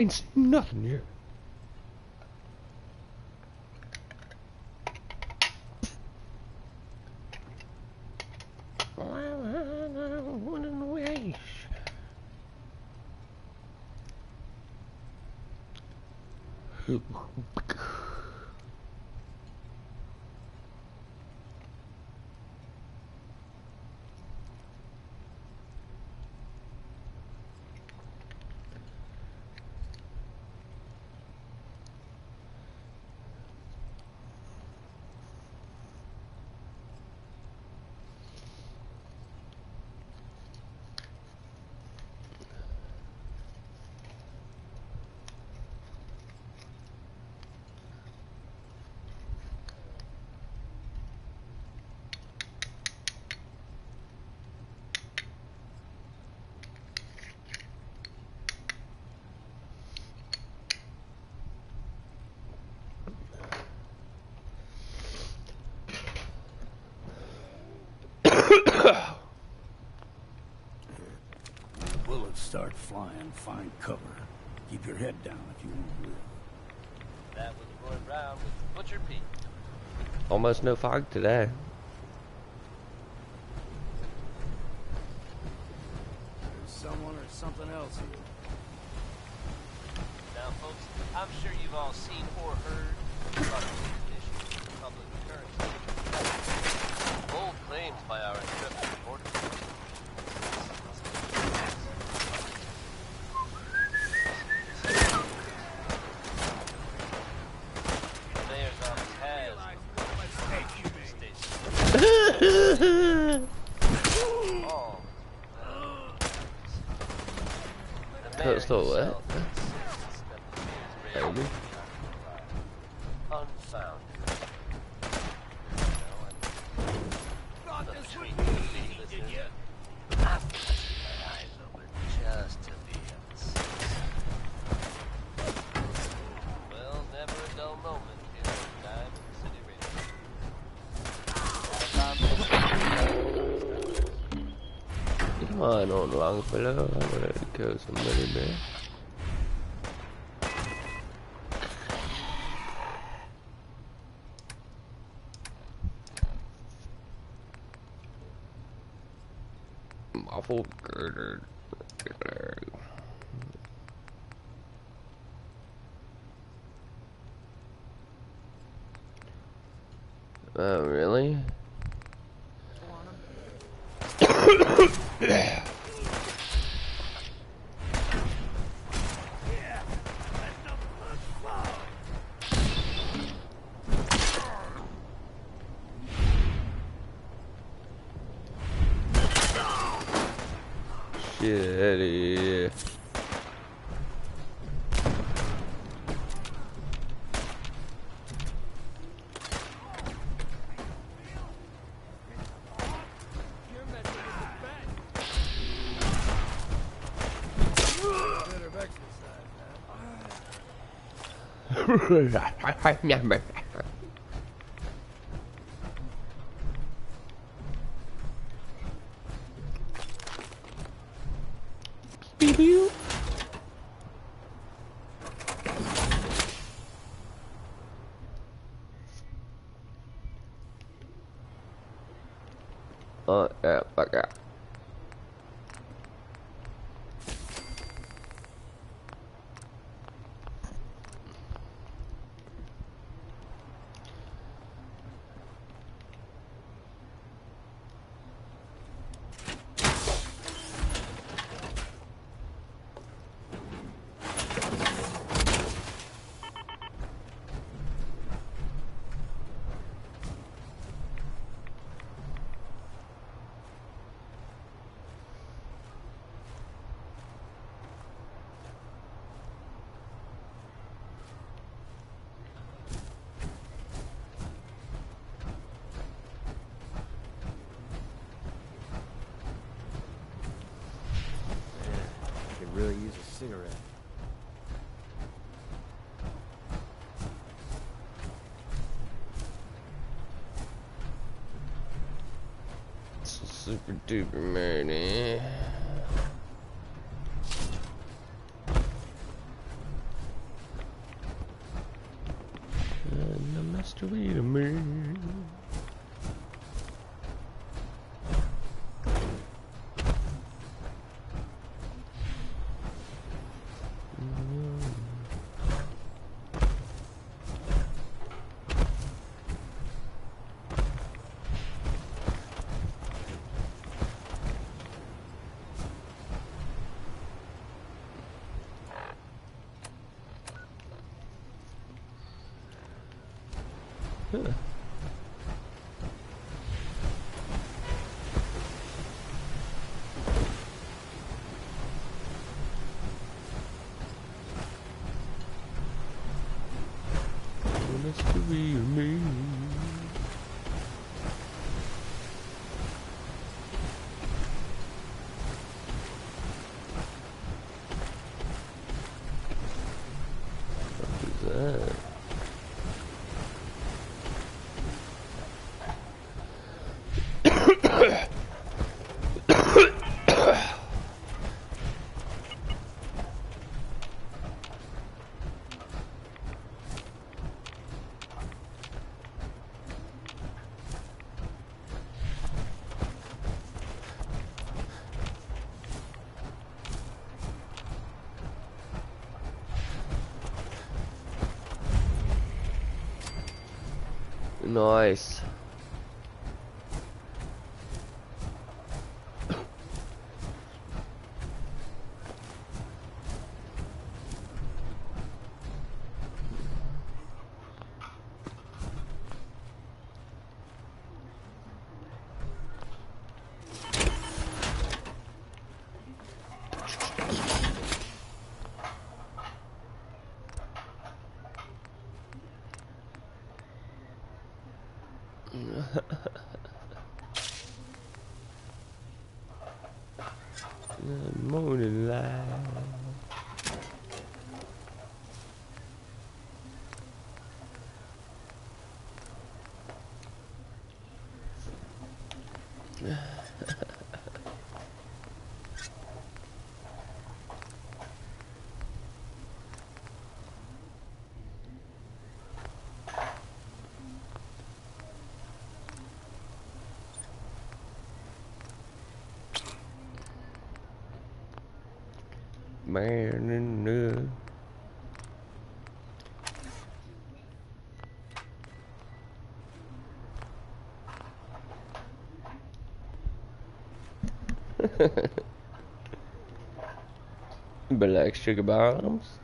Ain't seen nothing yet. Bullets start flying, find cover. Keep your head down if you want to live. That was Roy Brown with Butcher Pete. Almost no fog today. There's someone or something else here. Now, folks, I'm sure you've all seen or heard about the condition of public currency. Bold claims by our intrepid reporters. The mayor's office has all. That's not what? Maybe. Unfounded. Just to be well, never a dull moment in the time in the city radio. Come on, Longfellow. I'm gonna kill somebody, man. Awful girder. Oh, really? Yeah. Shitty. Oh, yeah, fuck yeah. Really use a cigarette. Super duper money. to be to me. Huh. Wants to be me. What is that? Nice. The morning light. Man in the black sugar bombs.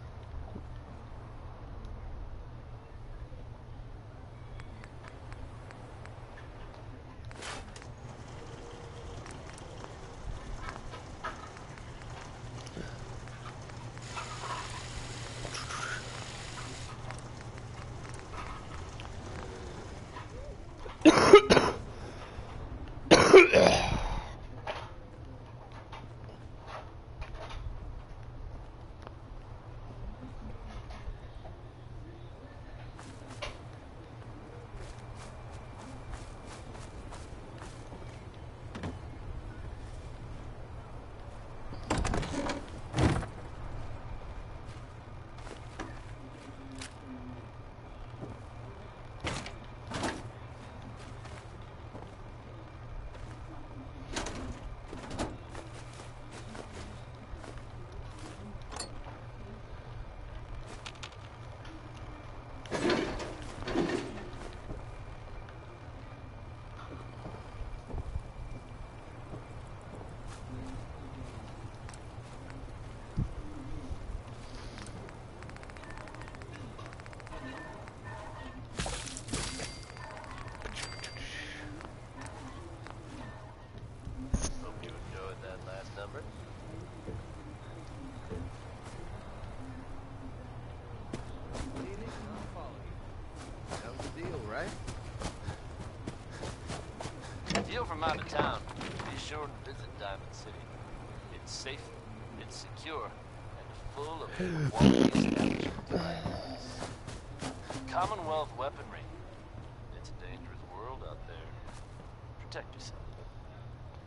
Hope you enjoyed that last number. What do you need? I'll follow you. That was the deal, right? If you're from out of town, be sure to visit Diamond City. It's safe, it's secure, and full of quality establishments like this. Commonwealth weaponry. It's a dangerous world out there. Protect yourself.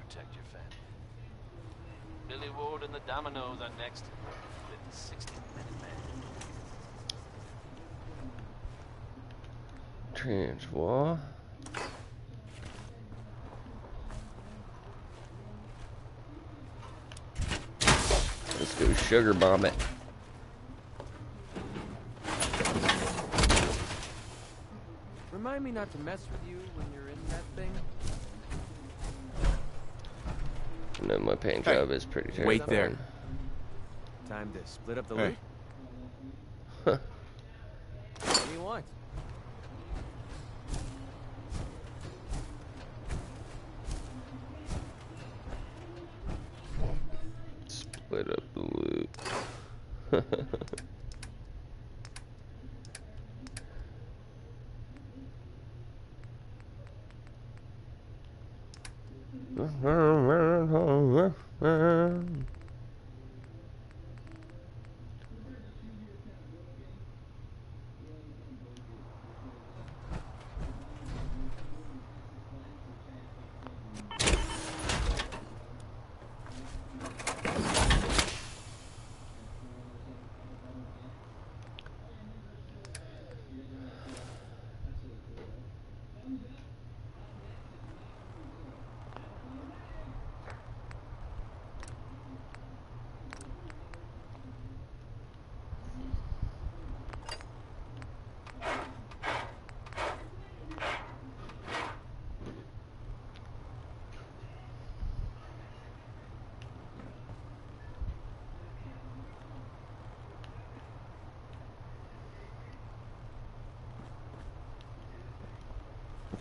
Protect your family. Billy Ward and the Dominoes are next with the 60-minute man. Transfer. Let's go sugar bomb it. Remind me not to mess with you when you're in that thing. No, my paint job is pretty terrifying. Wait there. Time to split up the Hey. loot. What do you want? Split up the loot.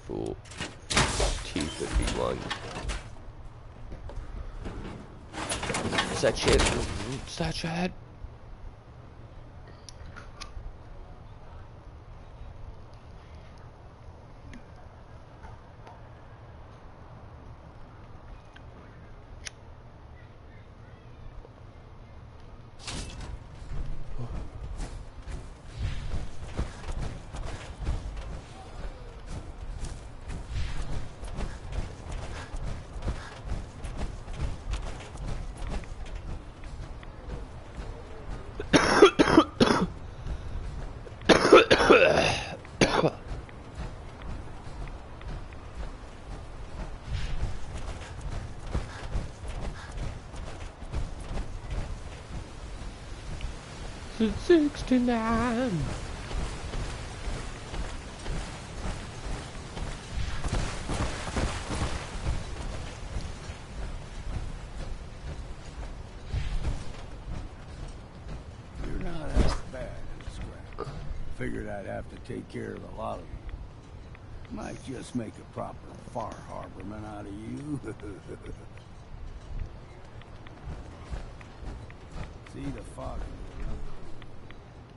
Full T-51. Is that shit? Is that shit? It's 69. You're not as bad as Scrap. Figured I'd have to take care of a lot of you. Might just make a proper far harborman out of you. See the fog.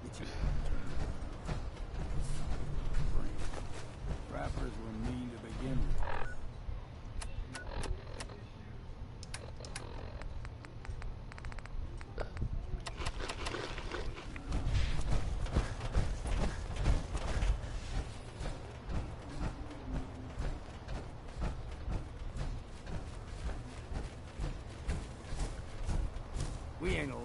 Get you. Trappers were mean to begin with. We ain't no.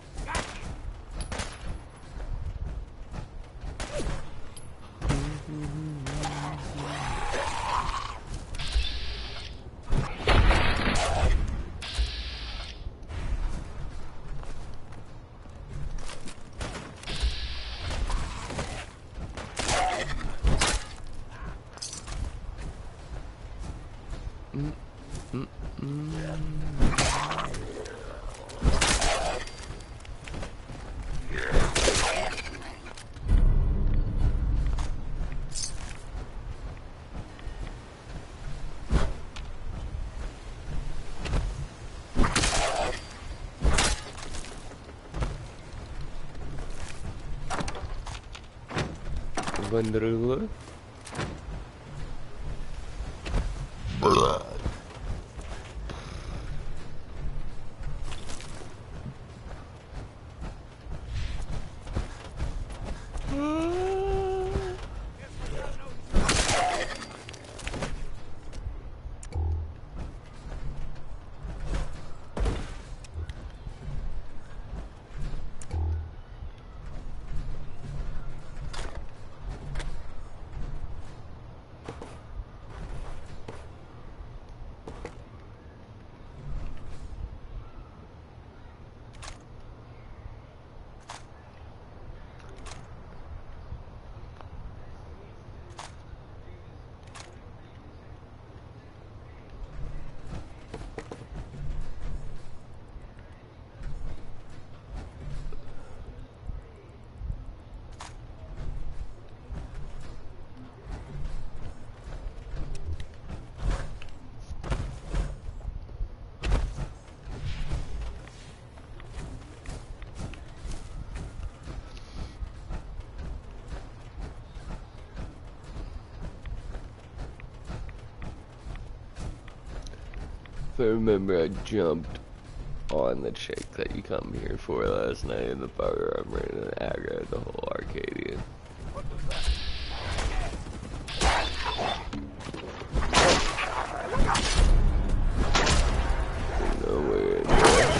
Wonderful. If I remember, I jumped on the chick that you come here for last night in the bar. I'm ready to aggro the whole Arcadian. No way in there.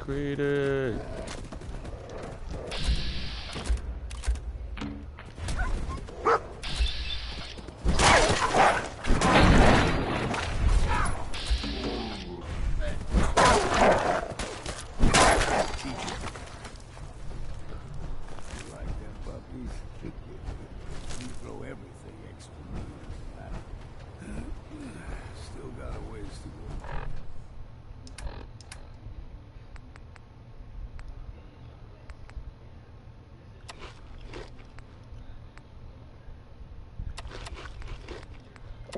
Created.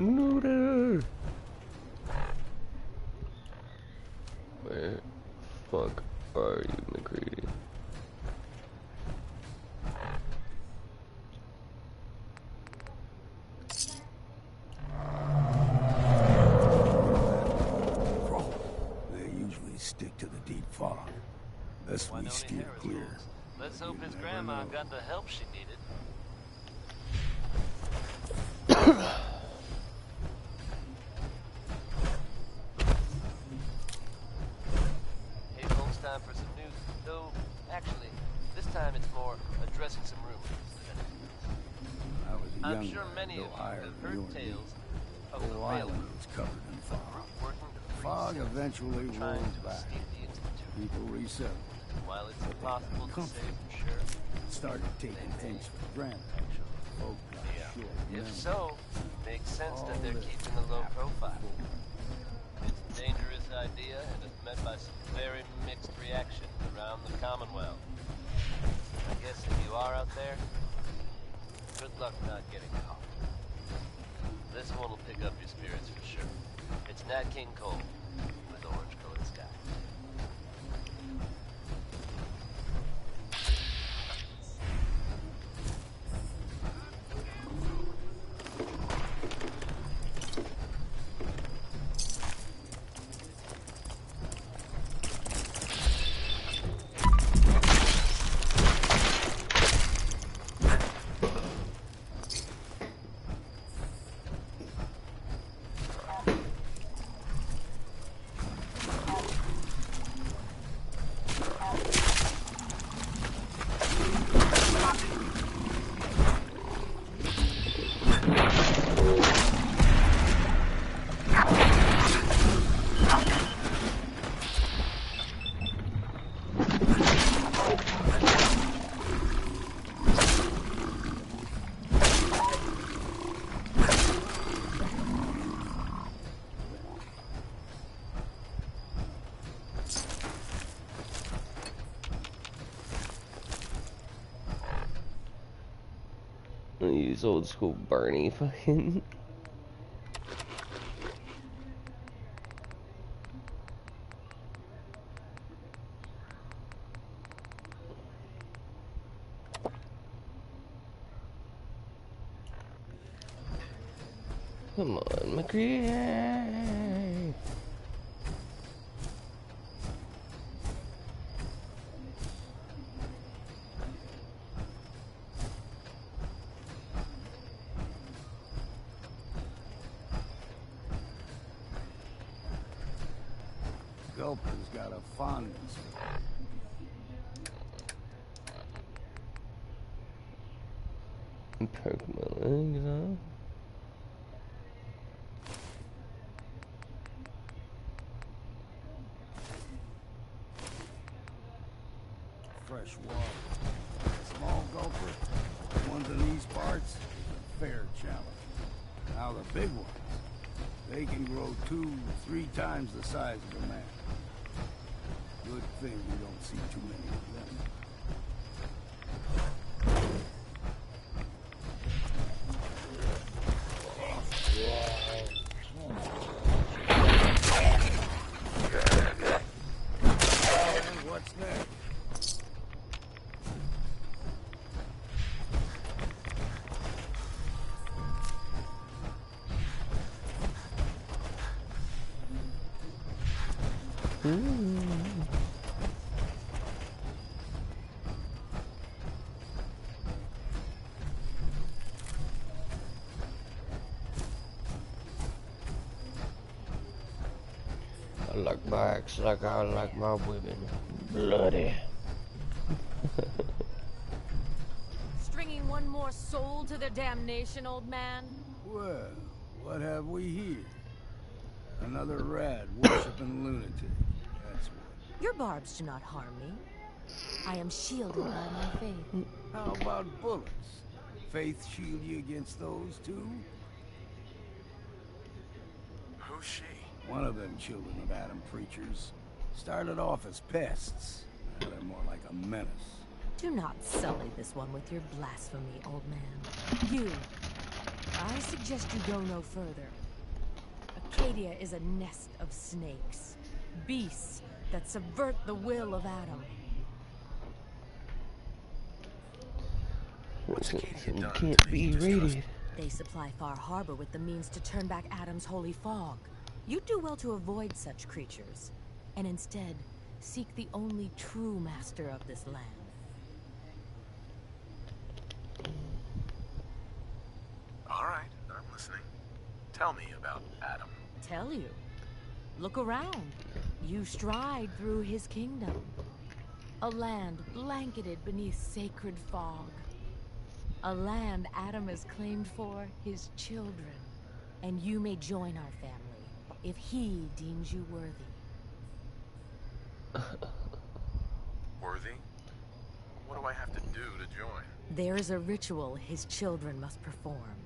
Noodle. Where fuck are you, McCready? They usually stick to the deep fog. Thus we steer clear. Let's hope his grandma got the help she needed. Hey, folks, time for some news. Though, actually, this time it's more addressing some rumors. I was a I'm young sure lad, many of though you higher have than you heard and me. tales of The the whole railroad island was covered in fog. working to free Fog citizens eventually trying rolled to back. escape the Institute. People resettled. While it's impossible to say for sure, Started taking things for granted. Folk got short if memory. so, makes sense that they're All this keeping a low profile. before. It's a dangerous idea and is met by some very mixed reactions around the Commonwealth. I guess if you are out there, good luck not getting caught. This one will pick up your spirits for sure. It's Nat King Cole with orange-colored sky. Use old school Barney fucking. Come on, McCready. Gulper's got a fondness for Perk my legs, huh? fresh water. Small gulper, the ones in these parts, is a fair challenge. Now the big ones, they can grow 2-3 times the size of a man. Good thing we don't see too many of them. What's next? I like my axe like I like my women. Bloody. Stringing one more soul to their damnation, old man? Well, what have we here? Another rat worshipping lunatic. That's what. Your barbs do not harm me. I am shielded by my faith. How about bullets? Faith shield you against those too? Who's she? One of them children of Adam preachers. Started off as pests. Now they're more like a menace. Do not sully this one with your blasphemy, old man. You. I suggest you go no further. Acadia is a nest of snakes. Beasts that subvert the will of Adam. What's Acadia done Can't to make be you distrust? raided. They supply Far Harbor with the means to turn back Adam's holy fog. You'd do well to avoid such creatures, and instead seek the only true master of this land. All right, I'm listening. Tell me about Adam. Tell you. Look around. You stride through his kingdom. A land blanketed beneath sacred fog. A land Adam has claimed for his children. And you may join our family if he deems you worthy. Worthy? What do I have to do to join? There is a ritual his children must perform.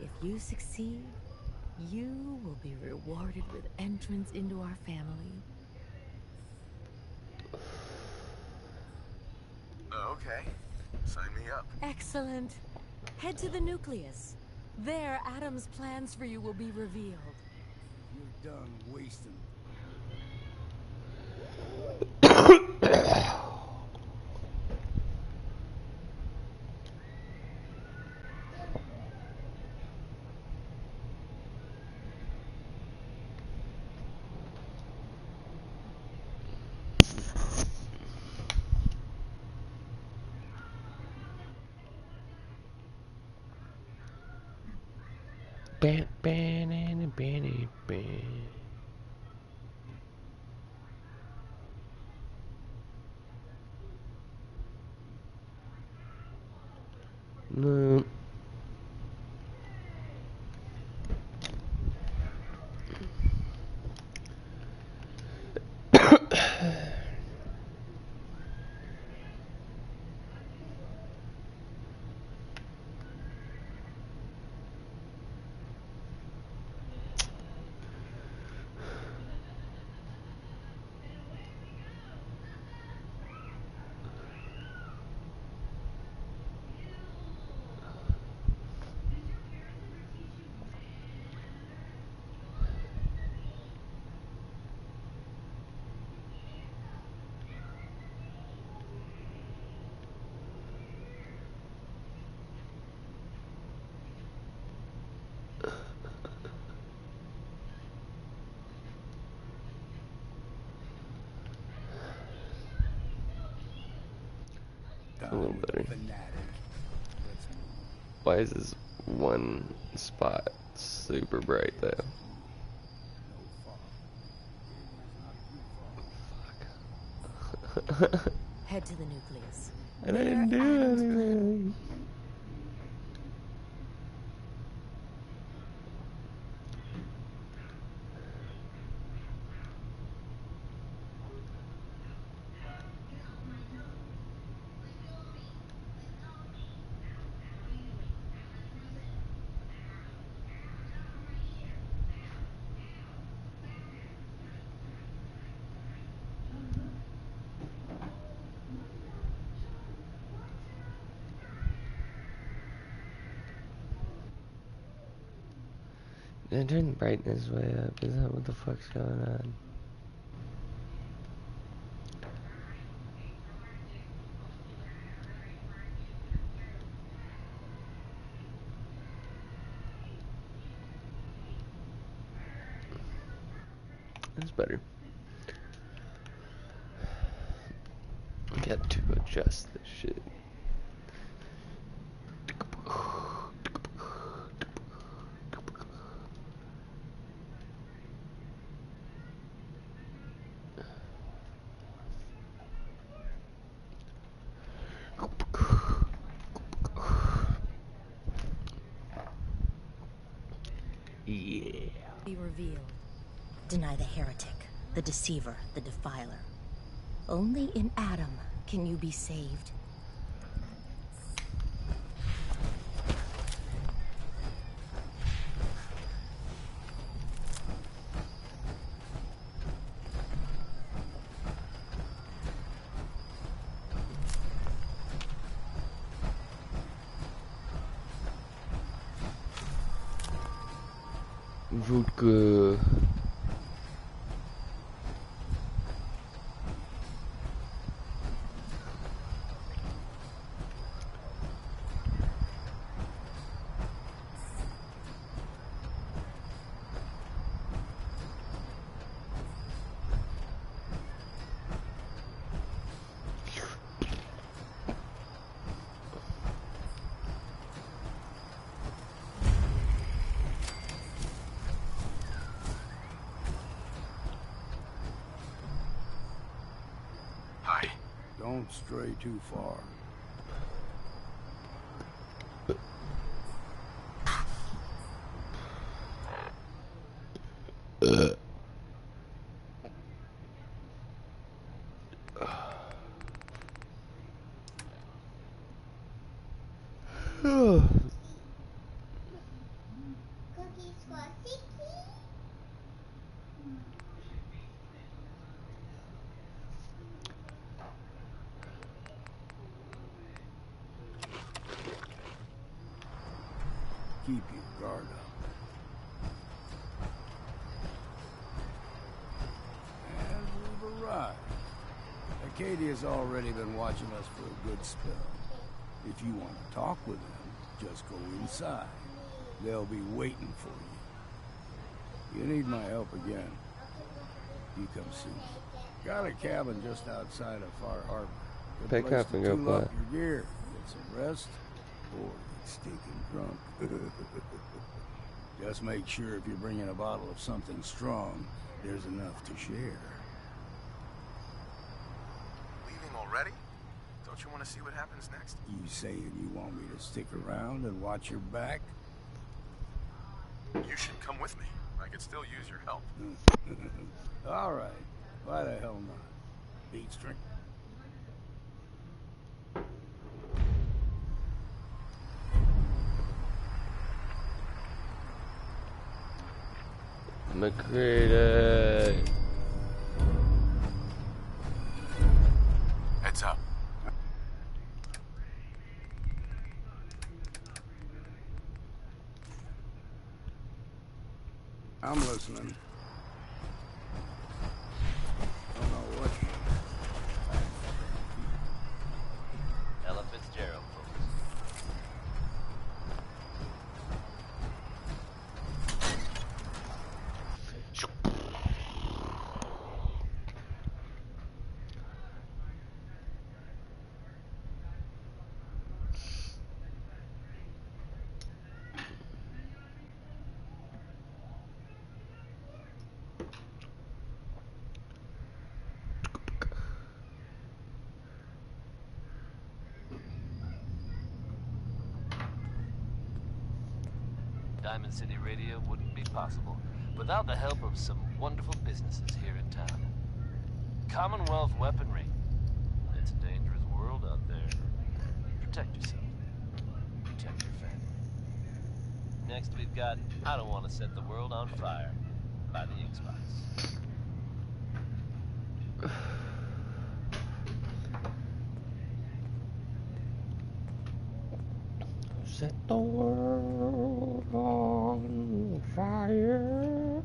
If you succeed, you will be rewarded with entrance into our family. Okay, sign me up. Excellent. Head to the nucleus. There, Adam's plans for you will be revealed. You're done wasting. Ban, ban, and ban, ban. No. A little better. Why is this one spot super bright though? Fuck. Head to the nucleus. And I There, didn't do Adam's plan- anything. Yeah, turn the brightness way up. Is that what the fuck's going on? That's better. Got to adjust this shit. Yeah. Be revealed. Deny the heretic, the deceiver, the defiler. Only in Adam can you be saved. Vodka. Hi. Don't stray too far. Keep your guard up. And we've arrived. Acadia's already been watching us for a good spell. If you want to talk with them, just go inside. They'll be waiting for you. You need my help again. You come see me. Got a cabin just outside of Far Harbor. Good Pick place up to and go tool up play. your gear, get some rest, or get stinking drunk. Just make sure if you're bringing a bottle of something strong, there's enough to share. Leaving already? Don't you want to see what happens next? You saying you want me to stick around and watch your back? You should come with me. I could still use your help. All right. Why the hell not? Beats drink. McCready. Heads up. I'm listening. Don't know what. Ella Fitzgerald, folks. Diamond City Radio wouldn't be possible without the help of some wonderful businesses here in town. Commonwealth Weaponry. It's a dangerous world out there. Protect yourself. Protect your family. Next we've got I Don't Want to Set the World on Fire by the Ink Spots. Set the world on fire.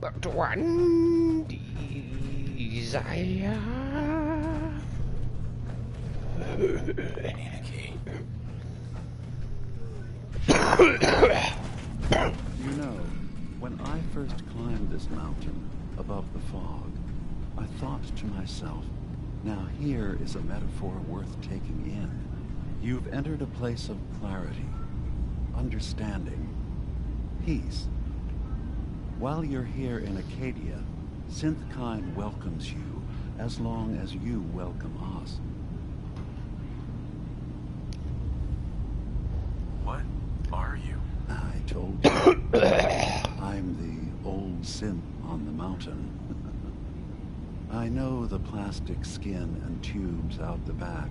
But one desire. You know, when I first climbed this mountain above the fog, I thought to myself, now here is a metaphor worth taking in. You've entered a place of clarity, understanding, peace. While you're here in Acadia, Synthkind welcomes you as long as you welcome us. What are you? I told you. I'm the old synth on the mountain. I know the plastic skin and tubes out the back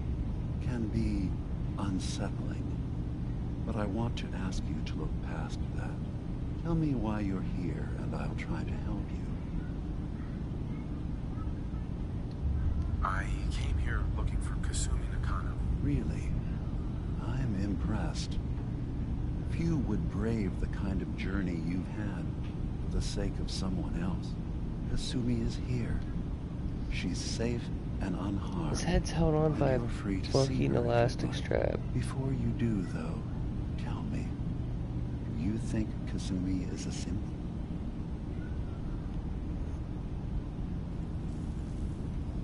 can be unsettling, but I want to ask you to look past that. Tell me why you're here, and I'll try to help you. I came here looking for Kasumi Nakano. Really? I'm impressed. Few would brave the kind of journey you've had for the sake of someone else. Kasumi is here. She's safe and unharmed. His head's held on by a You're free to see fucking her if elastic you'd like. strap. Before you do, though, tell me, you think Kasumi is a synth?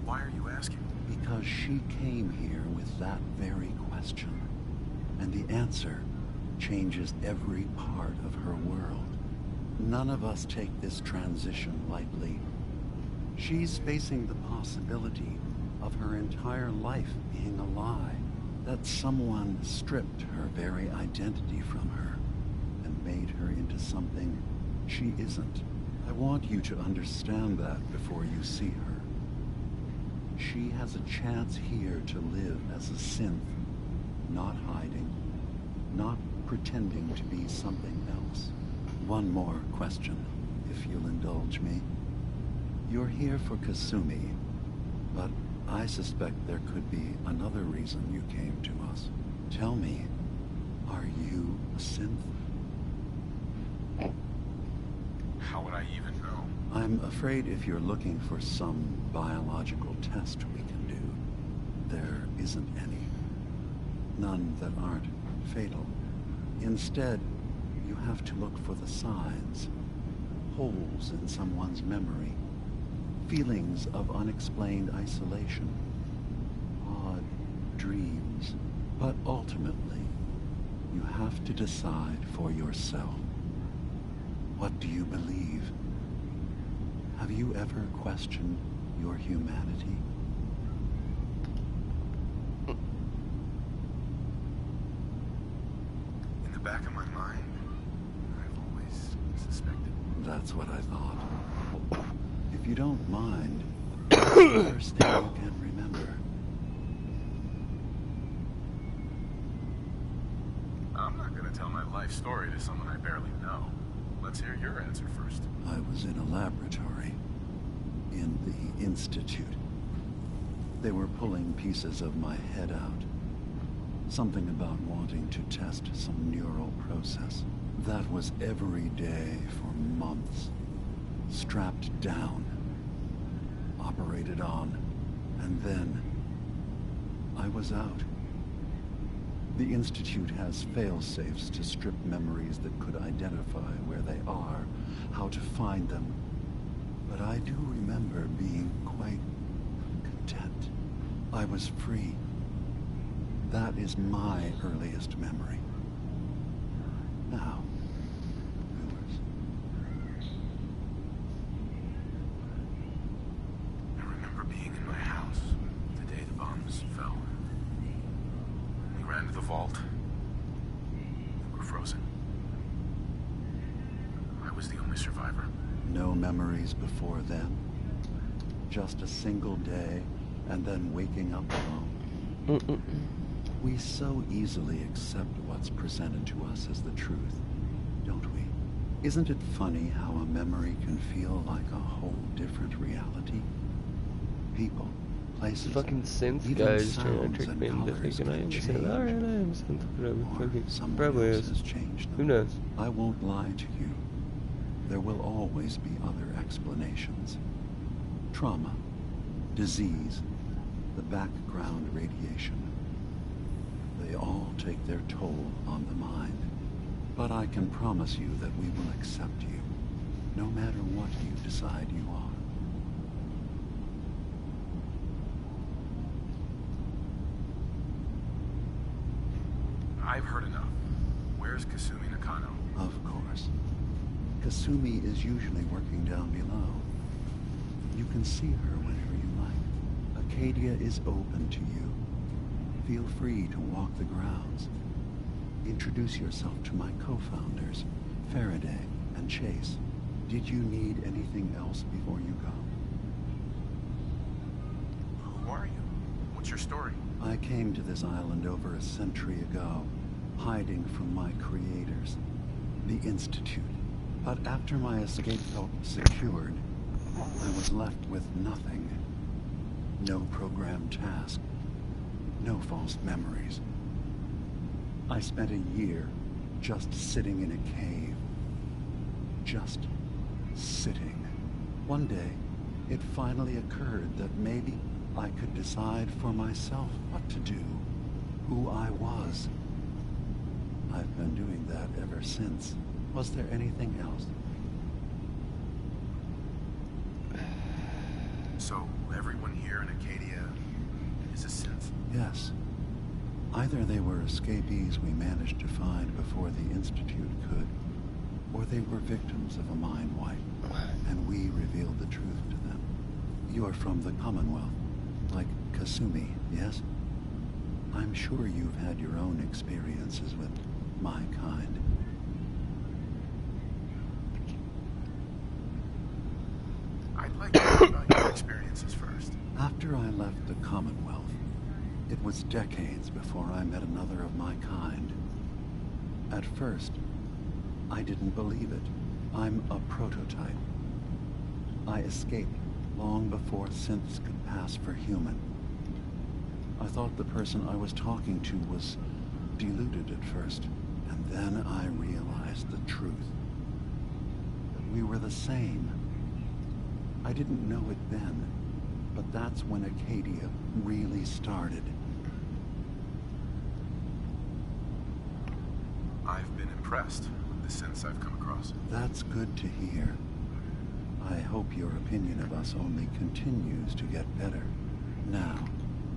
Why are you asking? Because she came here with that very question. And the answer changes every part of her world. None of us take this transition lightly. She's facing the possibility of her entire life being a lie, that someone stripped her very identity from her and made her into something she isn't. I want you to understand that before you see her. She has a chance here to live as a synth, not hiding, not pretending to be something else. One more question, if you'll indulge me. You're here for Kasumi, but I suspect there could be another reason you came to us. Tell me, are you a synth? How would I even know? I'm afraid if you're looking for some biological test we can do, there isn't any. None that aren't fatal. Instead, you have to look for the signs, holes in someone's memory, feelings of unexplained isolation, odd dreams. But ultimately, you have to decide for yourself. What do you believe? Have you ever questioned your humanity? In the back of my mind, I've always suspected. That's what I thought. If you don't mind, what's the first thing you can remember? I'm not gonna tell my life story to someone I barely know. Let's hear your answer first. I was in a laboratory in the Institute. They were pulling pieces of my head out. Something about wanting to test some neural process. That was every day for months. Strapped down, operated on, and then I was out. The Institute has fail-safes to strip memories that could identify where they are, how to find them. But I do remember being quite content. I was free. That is my earliest memory. Now, yours. I remember being in my house the day the bombs fell. We ran to the vault. We were frozen. I was the only survivor. No memories before then. Just a single day, and then waking up alone. We so easily accept what's presented to us as the truth, don't we? Isn't it funny how a memory can feel like a whole different reality? People, places, Fucking synth even guys trying sounds to trick and me into colors thinking I can am change. synth. Alright, I am synth. Whatever. Or Fucking someone probably else is. has changed them. Who knows? I won't lie to you. There will always be other explanations. Trauma, disease, the background radiation. They all take their toll on the mind. But I can promise you that we will accept you, no matter what you decide you are. I've heard enough. Where's Kasumi Nakano? Of course. Kasumi is usually working down below. You can see her whenever you like. Acadia is open to you. Feel free to walk the grounds. Introduce yourself to my co-founders, Faraday and Chase. Did you need anything else before you go? Who are you? What's your story? I came to this island over a century ago, hiding from my creators, the Institute. But after my escape felt secured, I was left with nothing. No programmed task. No false memories. I spent a year just sitting in a cave. Just sitting. One day, it finally occurred that maybe I could decide for myself what to do, who I was. I've been doing that ever since. Was there anything else? So, everyone here in Acadia is a synth? Yes. Either they were escapees we managed to find before the Institute could, or they were victims of a mind wipe, and we revealed the truth to them. You are from the Commonwealth, like Kasumi, yes? I'm sure you've had your own experiences with my kind. I'd like to hear about your experiences first. After I left the Commonwealth, it was decades before I met another of my kind. At first, I didn't believe it. I'm a prototype. I escaped long before synths could pass for human. I thought the person I was talking to was deluded at first, and then I realized the truth. That we were the same. I didn't know it then, but that's when Acadia really started. I've been impressed with the synths I've come across. That's good to hear. I hope your opinion of us only continues to get better. Now,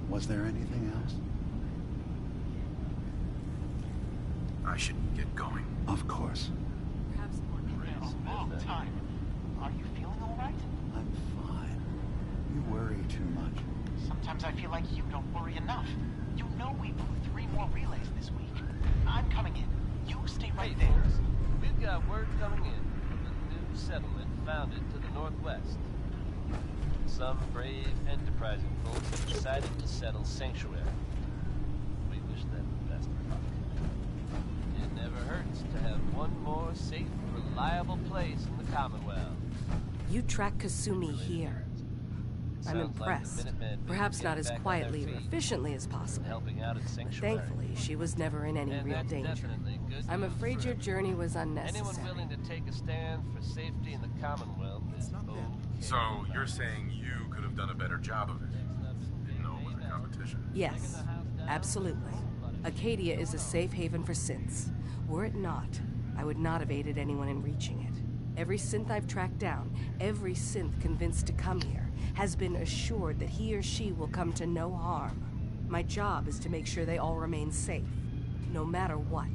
was there anything else? I should get going. Of course. Perhaps more A long time. Are you feeling all right? I'm fine. You worry too much. Sometimes I feel like you don't worry enough. You know we moved 3 more relays this week. I'm coming in. You stay right Hey, there. folks, we've got word coming in from a new settlement founded to the northwest. Some brave, enterprising folks have decided to settle Sanctuary. We wish them the best of luck. It never hurts to have one more safe, reliable place in the Commonwealth. You track Kasumi here. I'm Sounds like the impressed. Minutemen Perhaps getting not as back on their quietly or feet efficiently as and possible. helping out at But Sanctuary. thankfully, she was never in any And real that's danger. definitely good I'm news afraid for your journey was Anyone unnecessary. willing to take a stand for safety in the Commonwealth is okay. So, you're saying you could have done a better job of it? No other competition. Yes, absolutely. Acadia is a safe haven for synths. Were it not, I would not have aided anyone in reaching it. Every synth I've tracked down, every synth convinced to come here, has been assured that he or she will come to no harm. My job is to make sure they all remain safe, no matter what.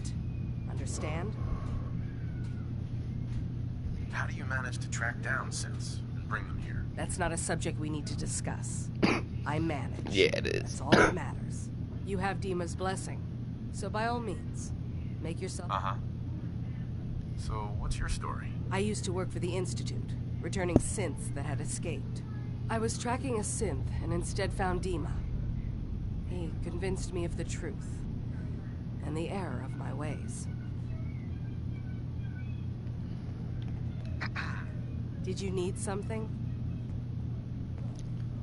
Understand? How do you manage to track down synths and bring them here? That's not a subject we need to discuss. I manage. Yeah, it is. That's all that matters. You have Dima's blessing, so by all means, make yourself... Uh-huh. So, what's your story? I used to work for the Institute, returning synths that had escaped. I was tracking a synth and instead found Dima. He convinced me of the truth and the error of my ways. Did you need something?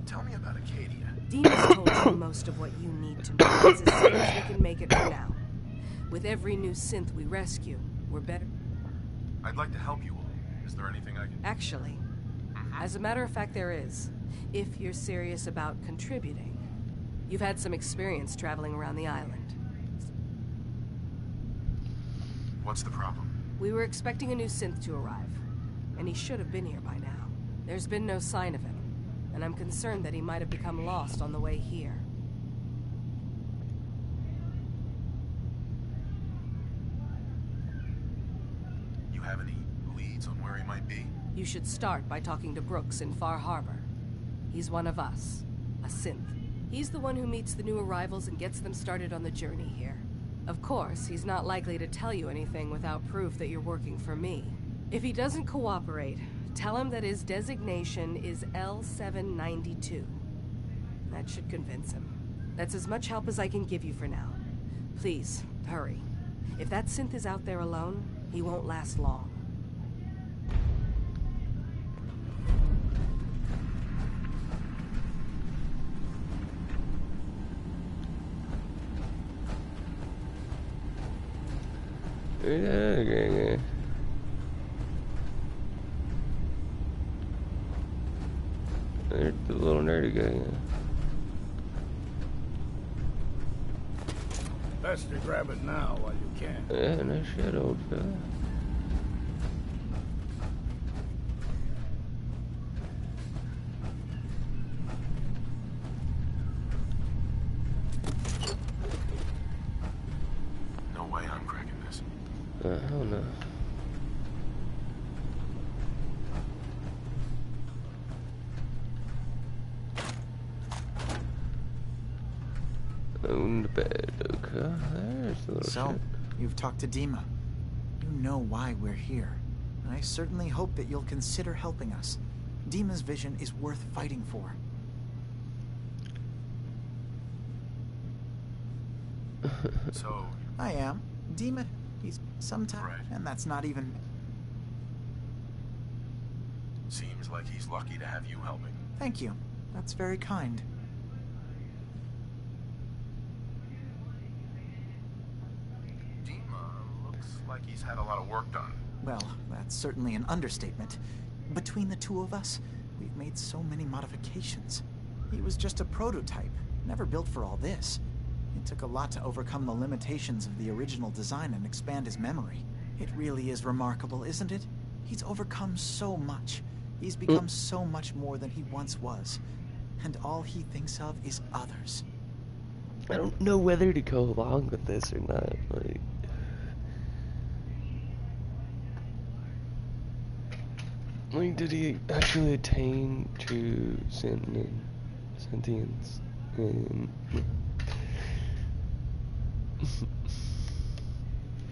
Tell me about Acadia. Demon's told you most of what you need to know. It's as safe as we can make it for now. With every new synth we rescue, we're better. I'd like to help you all. Is there anything I can... Actually, as a matter of fact, there is. If you're serious about contributing. You've had some experience traveling around the island. What's the problem? We were expecting a new synth to arrive, and he should have been here by now. There's been no sign of him, and I'm concerned that he might have become lost on the way here. You have any leads on where he might be? You should start by talking to Brooks in Far Harbor. He's one of us, a synth. He's the one who meets the new arrivals and gets them started on the journey here. Of course, he's not likely to tell you anything without proof that you're working for me. If he doesn't cooperate, tell him that his designation is L792. That should convince him. That's as much help as I can give you for now. Please, hurry. If that synth is out there alone, he won't last long. Okay. There's the little nerdy guy. Best to grab it now while you can. Yeah, no shit, old fella. No way I'm cracking this. Hell no. Owned bed, okay. There's the little So, shit. you've talked to Dima. You know why we're here. I certainly hope that you'll consider helping us. Dima's vision is worth fighting for. So... I am. Dima, he's sometime... Right. And that's not even... Seems like he's lucky to have you helping. Thank you. That's very kind. Dima looks like he's had a lot of work done. Well, that's certainly an understatement. Between the two of us, we've made so many modifications. He was just a prototype, never built for all this. It took a lot to overcome the limitations of the original design and expand his memory. It really is remarkable, isn't it? He's overcome so much. He's become so much more than he once was. And all he thinks of is others. I don't know whether to go along with this or not. Like, did he actually attain to sentience?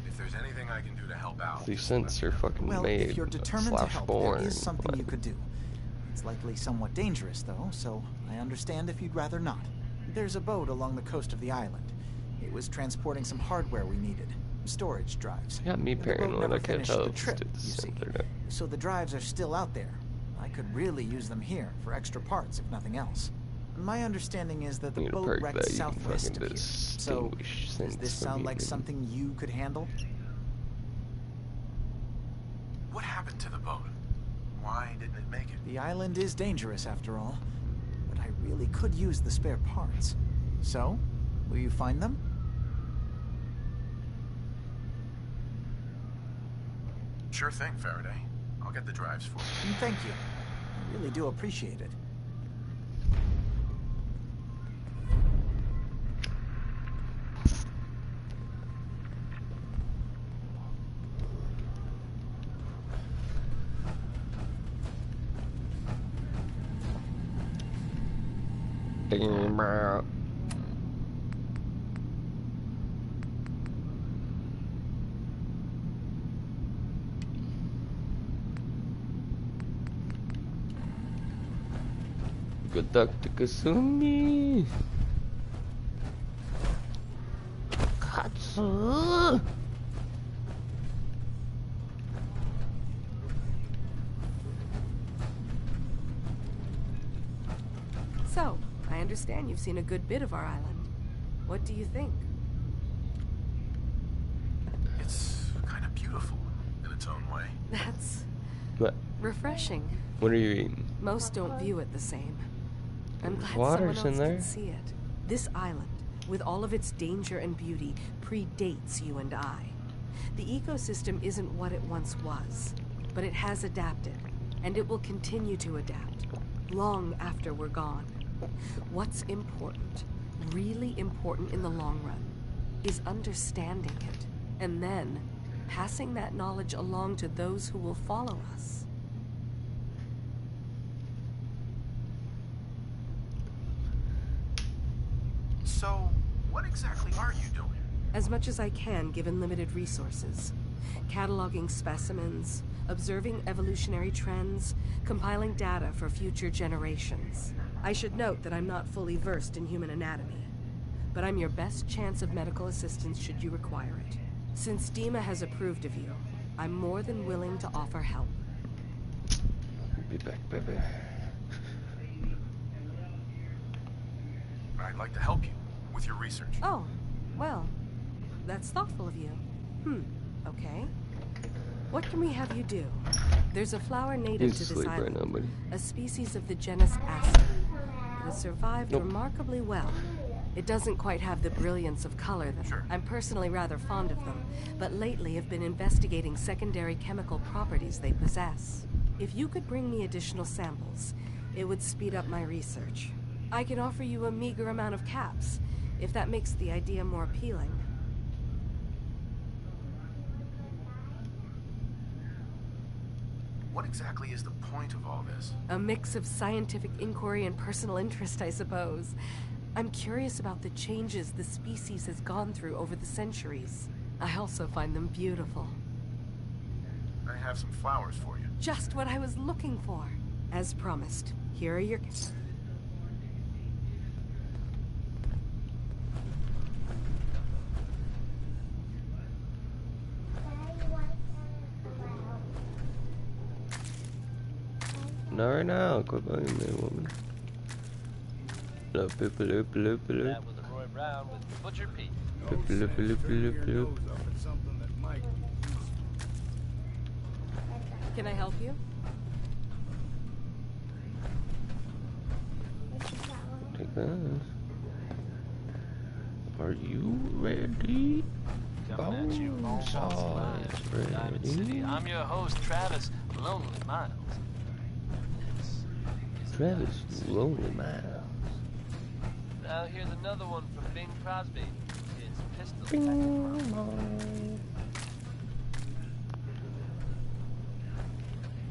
If there's anything I can do to help out... These synths are fucking Well, made if you're determined to help, there born. is something you could do. It's likely somewhat dangerous, though, so I understand if you'd rather not. There's a boat along the coast of the island. It was transporting some hardware we needed. Storage drives. Got me The boat paranoid. never I can't finished tell the if trip, it's you see. synth or not. So the drives are still out there. I could really use them here for extra parts, if nothing else. My understanding is that the Need a boat perk wrecked that you can southwest fucking of here. So, distinguish does synths this from sound like humans. something you could handle? What happened to the boat? Why didn't it make it? The island is dangerous, after all. But I really could use the spare parts. So, will you find them? Sure thing, Faraday. I'll get the drives for you. And thank you. I really do appreciate it. Good luck to Kasumi. So, I understand you've seen a good bit of our island. What do you think? It's kind of beautiful in its own way. That's What? refreshing. What are you eating? Most don't view it the same. I'm glad Water's someone in else there? can see it. This island, with all of its danger and beauty, predates you and I. The ecosystem isn't what it once was, but it has adapted, and it will continue to adapt, long after we're gone. What's important, really important in the long run, is understanding it, and then passing that knowledge along to those who will follow us. So, what exactly are you doing? As much as I can, given limited resources. Cataloging specimens, observing evolutionary trends, compiling data for future generations. I should note that I'm not fully versed in human anatomy, but I'm your best chance of medical assistance should you require it. Since Dima has approved of you, I'm more than willing to offer help. Be back, baby. I'd like to help you with your research. Oh, well, that's thoughtful of you. Okay. What can we have you do? There's a flower native He's to this asleep right island, now, buddy. a species of the genus Aster. It has survived remarkably well. It doesn't quite have the brilliance of color that I'm personally rather fond of them, but lately have been investigating secondary chemical properties they possess. If you could bring me additional samples, it would speed up my research. I can offer you a meager amount of caps, if that makes the idea more appealing. What exactly is the point of all this? A mix of scientific inquiry and personal interest, I suppose. I'm curious about the changes the species has gone through over the centuries. I also find them beautiful. I have some flowers for you. Just what I was looking for. As promised, here are your... Not right now. Quit bugging me, woman. That was Roy Brown with Butcher Pete. Turn your nose up at something that might be useful. Can I help you? Take this. Are you ready? Coming at you, Bone saws Diamond City. ready. I'm your host, Travis Lonely Miles. Travis Lonely Miles. Now here's another one from Bing Crosby. It's Pistol.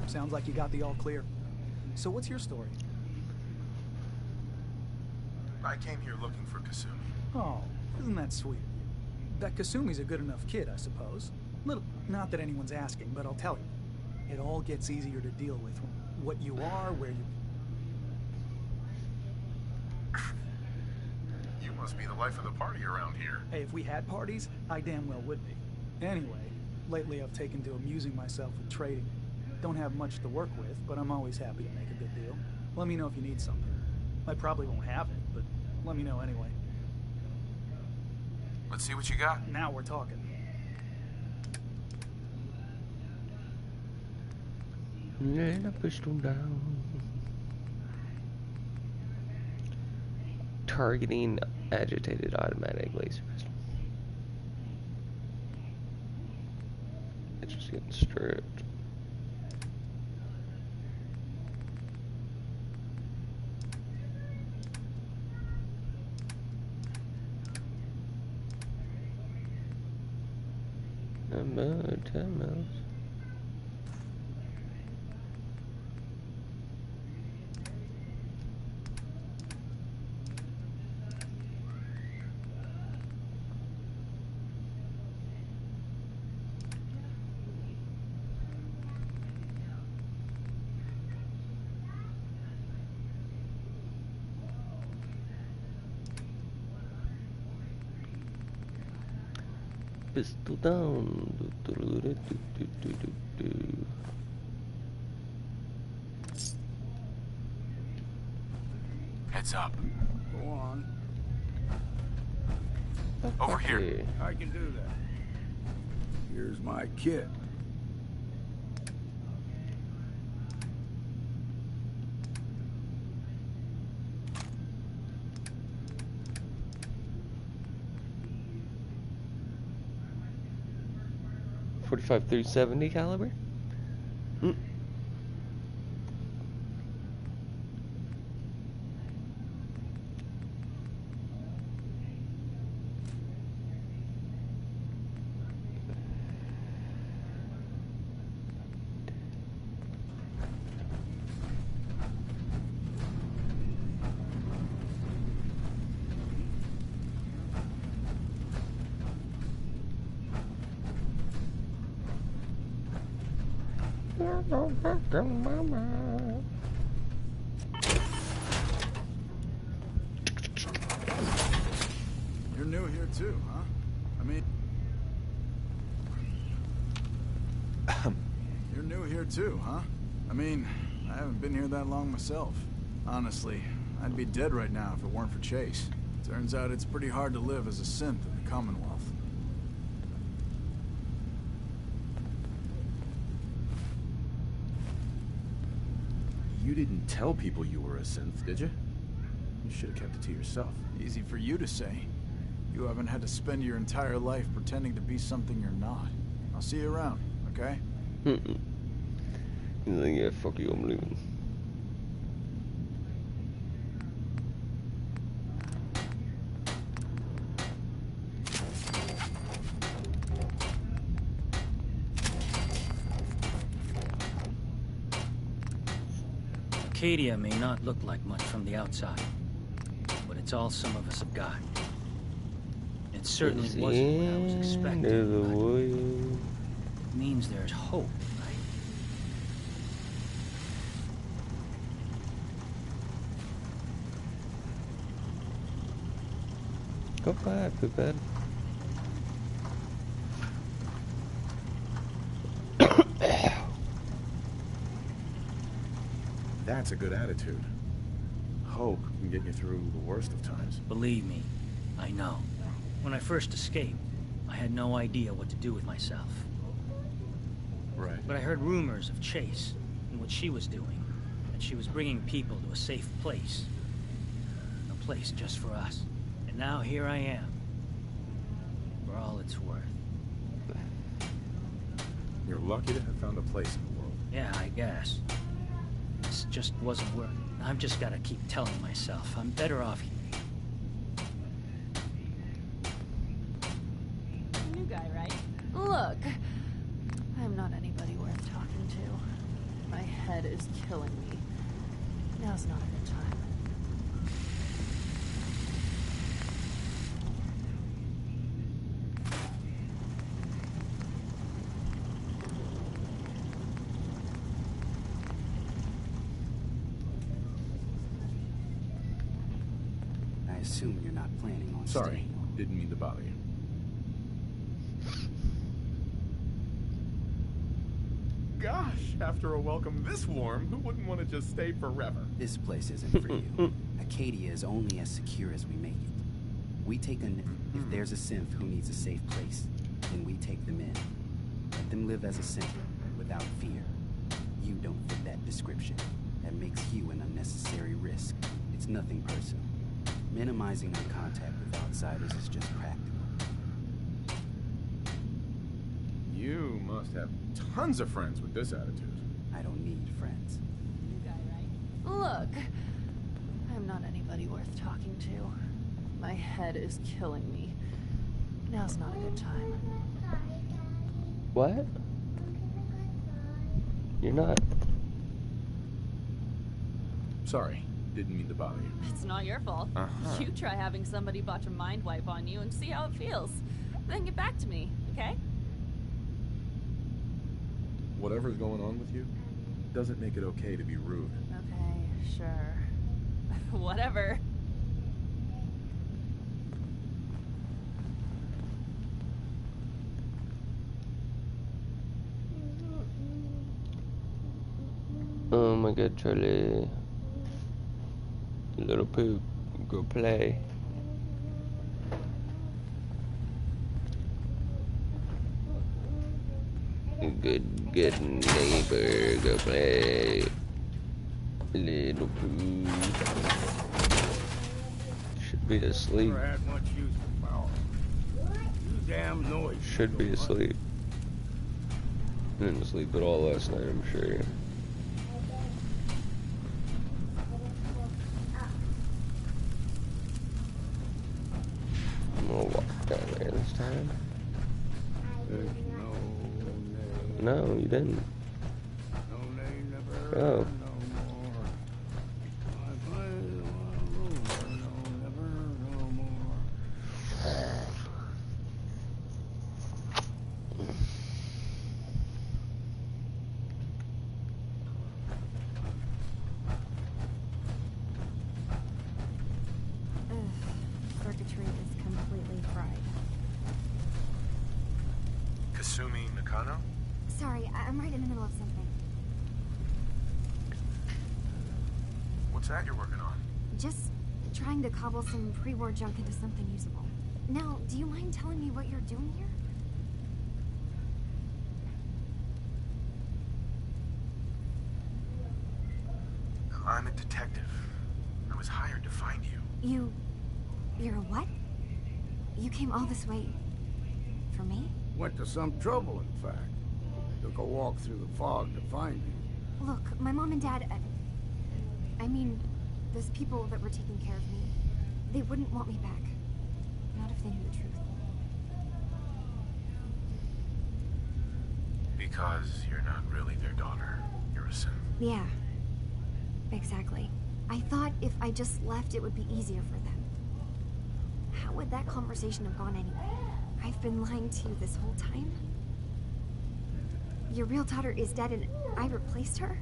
Sounds like you got the all clear. So what's your story? I came here looking for Kasumi. Oh, isn't that sweet? That Kasumi's a good enough kid, I suppose. Not that anyone's asking, but I'll tell you. It all gets easier to deal with. What you are, where you... You must be the life of the party around here. Hey, if we had parties, I damn well would be. Anyway, lately I've taken to amusing myself with trading. Don't have much to work with, but I'm always happy to make a good deal. Let me know if you need something. I probably won't have it, but let me know anyway. Let's see what you got. Now we're talking. And I pushed them down. Targeting agitated automatic laser pistol. It's just getting stripped. About 10 miles. Pistol down. Heads up. Go on. Over here. I can do that. Here's my kit. .45 through 70 caliber. Mm. You're new here too, huh? I mean... You're new here too, huh? I mean, I haven't been here that long myself. Honestly, I'd be dead right now if it weren't for Chase. Turns out it's pretty hard to live as a synth in the Commonwealth. You didn't tell people you were a synth, did you? You should have kept it to yourself. Easy for you to say. You haven't had to spend your entire life pretending to be something you're not. I'll see you around, okay? He's like, yeah, fuck you, I'm leaving. Acadia may not look like much from the outside, but it's all some of us have got. It certainly wasn't what I was expecting. It means there's hope, right? Go back to bed. That's a good attitude. Hope can get you through the worst of times. Believe me, I know. When I first escaped, I had no idea what to do with myself. Right. But I heard rumors of Chase and what she was doing. That she was bringing people to a safe place. A place just for us. And now here I am. For all it's worth. You're lucky to have found a place in the world. Yeah, I guess. This just wasn't worth it. I've just got to keep telling myself I'm better off here. New guy, right? Look, I'm not anybody worth talking to. My head is killing me. Now's not a good time. I assume you're not planning on Sorry, staying. didn't mean to bother you. Gosh, after a welcome this warm, who wouldn't want to just stay forever? This place isn't for you. Acadia is only as secure as we make it. We take if there's a synth who needs a safe place, then we take them in. Let them live as a synth, without fear. You don't fit that description. That makes you an unnecessary risk. It's nothing personal. Minimizing our contact with outsiders is just practical. You must have tons of friends with this attitude. I don't need friends. New guy, right? Look, I'm not anybody worth talking to. My head is killing me. Now's not a good time. What? You're not. Sorry, didn't mean to bother you. It's not your fault. You try having somebody botch a mind wipe on you and see how it feels. Then get back to me, okay? Whatever's going on with you doesn't make it okay to be rude. Okay, sure. Whatever. Oh my god, Charlie. Little poop. Go play. Good neighbor. Go play. Little poop. Should be asleep. Never had much use for power. You damn noise. Should be asleep. Didn't sleep at all last night, I'm sure. I'm gonna walk down there this time. No, you didn't. Oh. Circuitry is completely fried. Kasumi Nakano? Sorry, I'm right in the middle of something. What's that you're working on? Just trying to cobble some pre-war junk into something usable. Now, do you mind telling me what you're doing here? I'm a detective. I was hired to find you. You're what? You came all this way for me? Went to some trouble, in fact. Took a walk through the fog to find you. Look, my mom and dad, I mean, those people that were taking care of me, they wouldn't want me back. Not if they knew the truth. Because you're not really their daughter. You're a synth. Yeah, exactly. I thought if I just left, it would be easier for them. How would that conversation have gone anyway? I've been lying to you this whole time? Your real daughter is dead and I replaced her?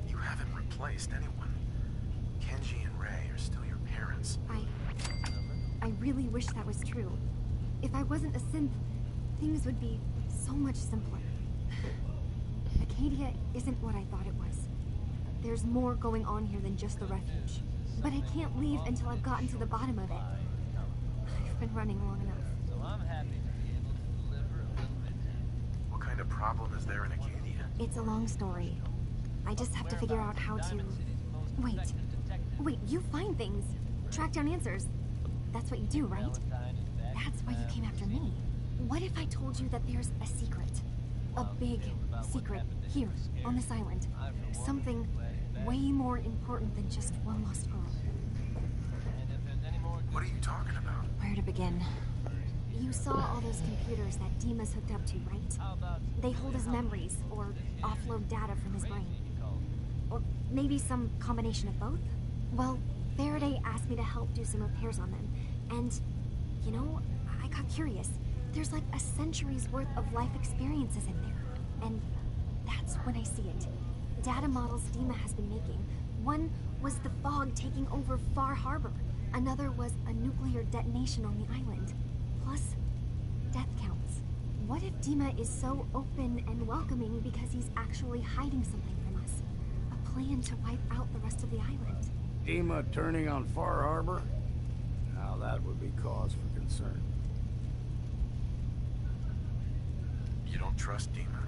You haven't replaced anyone. Kenji and Ray are still your parents. I really wish that was true. If I wasn't a synth, things would be so much simpler. Acadia isn't what I thought it was. There's more going on here than just the refuge. But I can't leave until I've gotten to the bottom of it. I've been running long enough. So I'm happy to be able to deliver a little bit. What kind of problem is there in Acadia? It's a long story. I just have to figure out how to... Wait, you find things. Track down answers. That's what you do, right? That's why you came after me. What if I told you that there's a secret? A big secret here, on this island. Something way more important than just one lost girl. What are you talking about? Where to begin? You saw all those computers that Dima's hooked up to, right? They hold his memories, or offload data from his brain. Or maybe some combination of both? Well, Faraday asked me to help do some repairs on them. And, you know, I got curious. There's like a century's worth of life experiences in there. And that's when I see it. Data models Dima has been making. One was the fog taking over Far Harbor. Another was a nuclear detonation on the island. Plus, death counts. What if Dima is so open and welcoming because he's actually hiding something from us? A plan to wipe out the rest of the island. Dima turning on Far Harbor? Now that would be cause for concern. You don't trust Dima?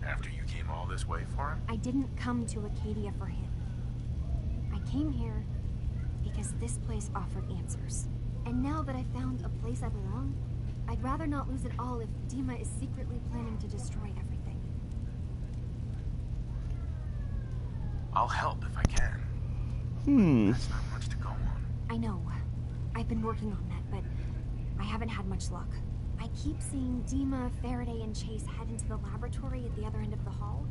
After you came all this way for him? I didn't come to Acadia for him. I came here because this place offered answers. And now that I found a place I belong, I'd rather not lose it all if Dima is secretly planning to destroy everything. I'll help if I can. That's not much to go on. I know. I've been working on that, but I haven't had much luck. I keep seeing Dima, Faraday, and Chase head into the laboratory at the other end of the hall.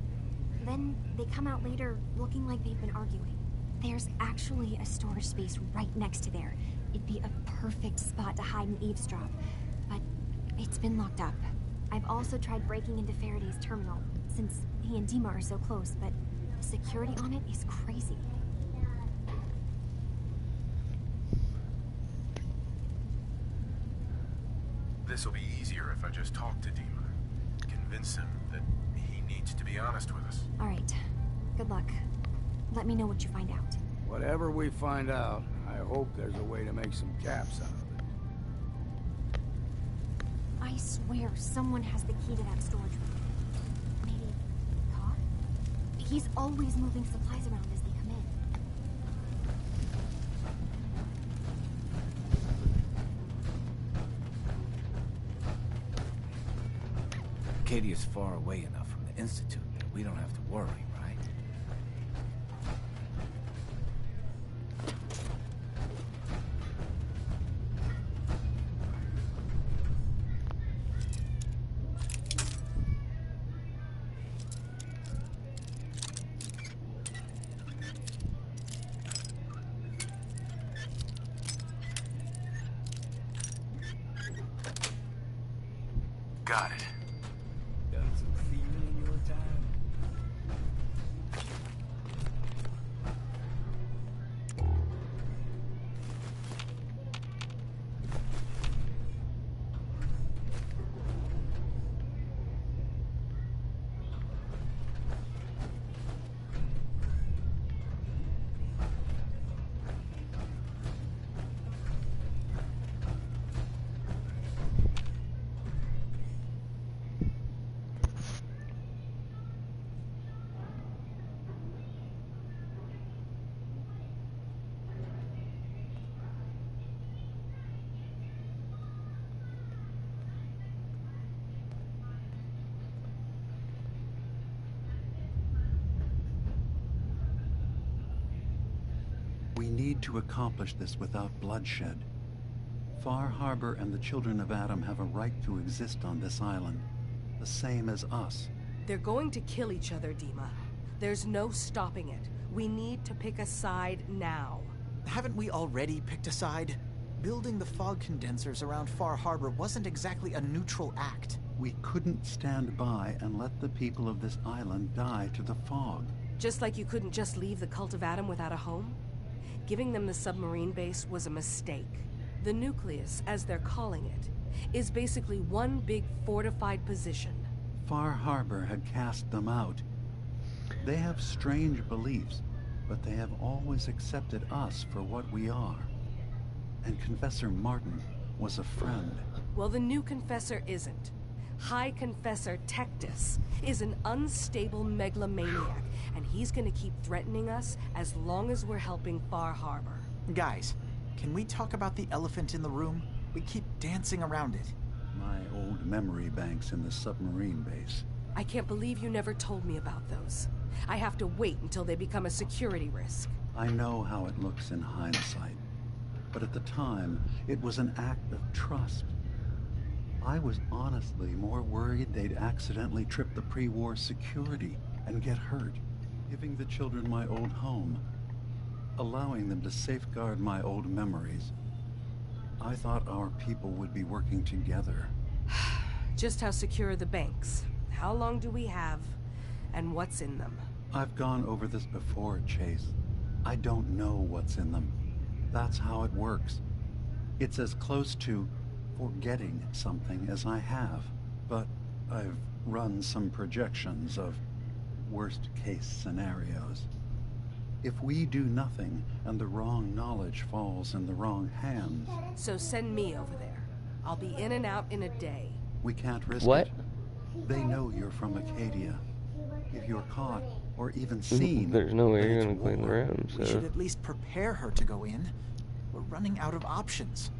Then they come out later looking like they've been arguing. There's actually a storage space right next to there. It'd be a perfect spot to hide and eavesdrop. But it's been locked up. I've also tried breaking into Faraday's terminal, since he and Dima are so close, but the security on it is crazy. this will be easier if I just talk to Dima. Convince him that he needs to be honest with us. All right. Good luck. Let me know what you find out. Whatever we find out, I hope there's a way to make some caps out of it. I swear someone has the key to that storage room. Maybe Cod? He's always moving supplies around as they come in. Acadia's far away enough from the Institute that we don't have to worry, right? Got it. Done some feeling in your time? We need to accomplish this without bloodshed. Far Harbor and the children of Adam have a right to exist on this island, the same as us. They're going to kill each other, Dima. There's no stopping it. We need to pick a side now. Haven't we already picked a side? Building the fog condensers around Far Harbor wasn't exactly a neutral act. We couldn't stand by and let the people of this island die to the fog. Just like you couldn't just leave the Cult of Adam without a home? Giving them the submarine base was a mistake. The nucleus, as they're calling it, is basically one big fortified position. Far Harbor had cast them out. They have strange beliefs, but they have always accepted us for what we are. And Confessor Martin was a friend. Well, the new Confessor isn't. High Confessor Tectus is an unstable megalomaniac, and he's gonna keep threatening us as long as we're helping Far Harbor. Guys, can we talk about the elephant in the room? We keep dancing around it. My old memory banks in the submarine base. I can't believe you never told me about those. I have to wait until they become a security risk. I know how it looks in hindsight, but at the time, it was an act of trust. I was honestly more worried they'd accidentally trip the pre-war security and get hurt, giving the children my old home, allowing them to safeguard my old memories. I thought our people would be working together. Just how secure are the banks? How long do we have? And what's in them? I've gone over this before, Chase. I don't know what's in them. That's how it works. It's as close to forgetting something as I have, but I've run some projections of worst-case scenarios. If we do nothing and the wrong knowledge falls in the wrong hands... So send me over there. I'll be in and out in a day. We can't risk What? it. They know you're from Acadia. If you're caught or even seen... There's no way then you're it's gonna clean the war. room, We so... should at least prepare her to go in. We're running out of options.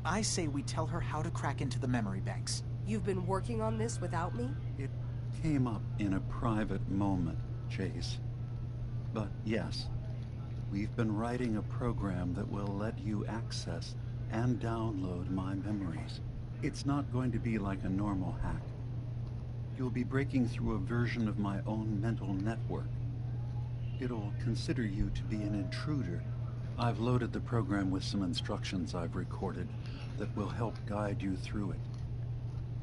I say we tell her how to crack into the memory banks. You've been working on this without me? It came up in a private moment, Chase. But yes, we've been writing a program that will let you access and download my memories. It's not going to be like a normal hack. You'll be breaking through a version of my own mental network. It'll consider you to be an intruder. I've loaded the program with some instructions I've recorded that will help guide you through it.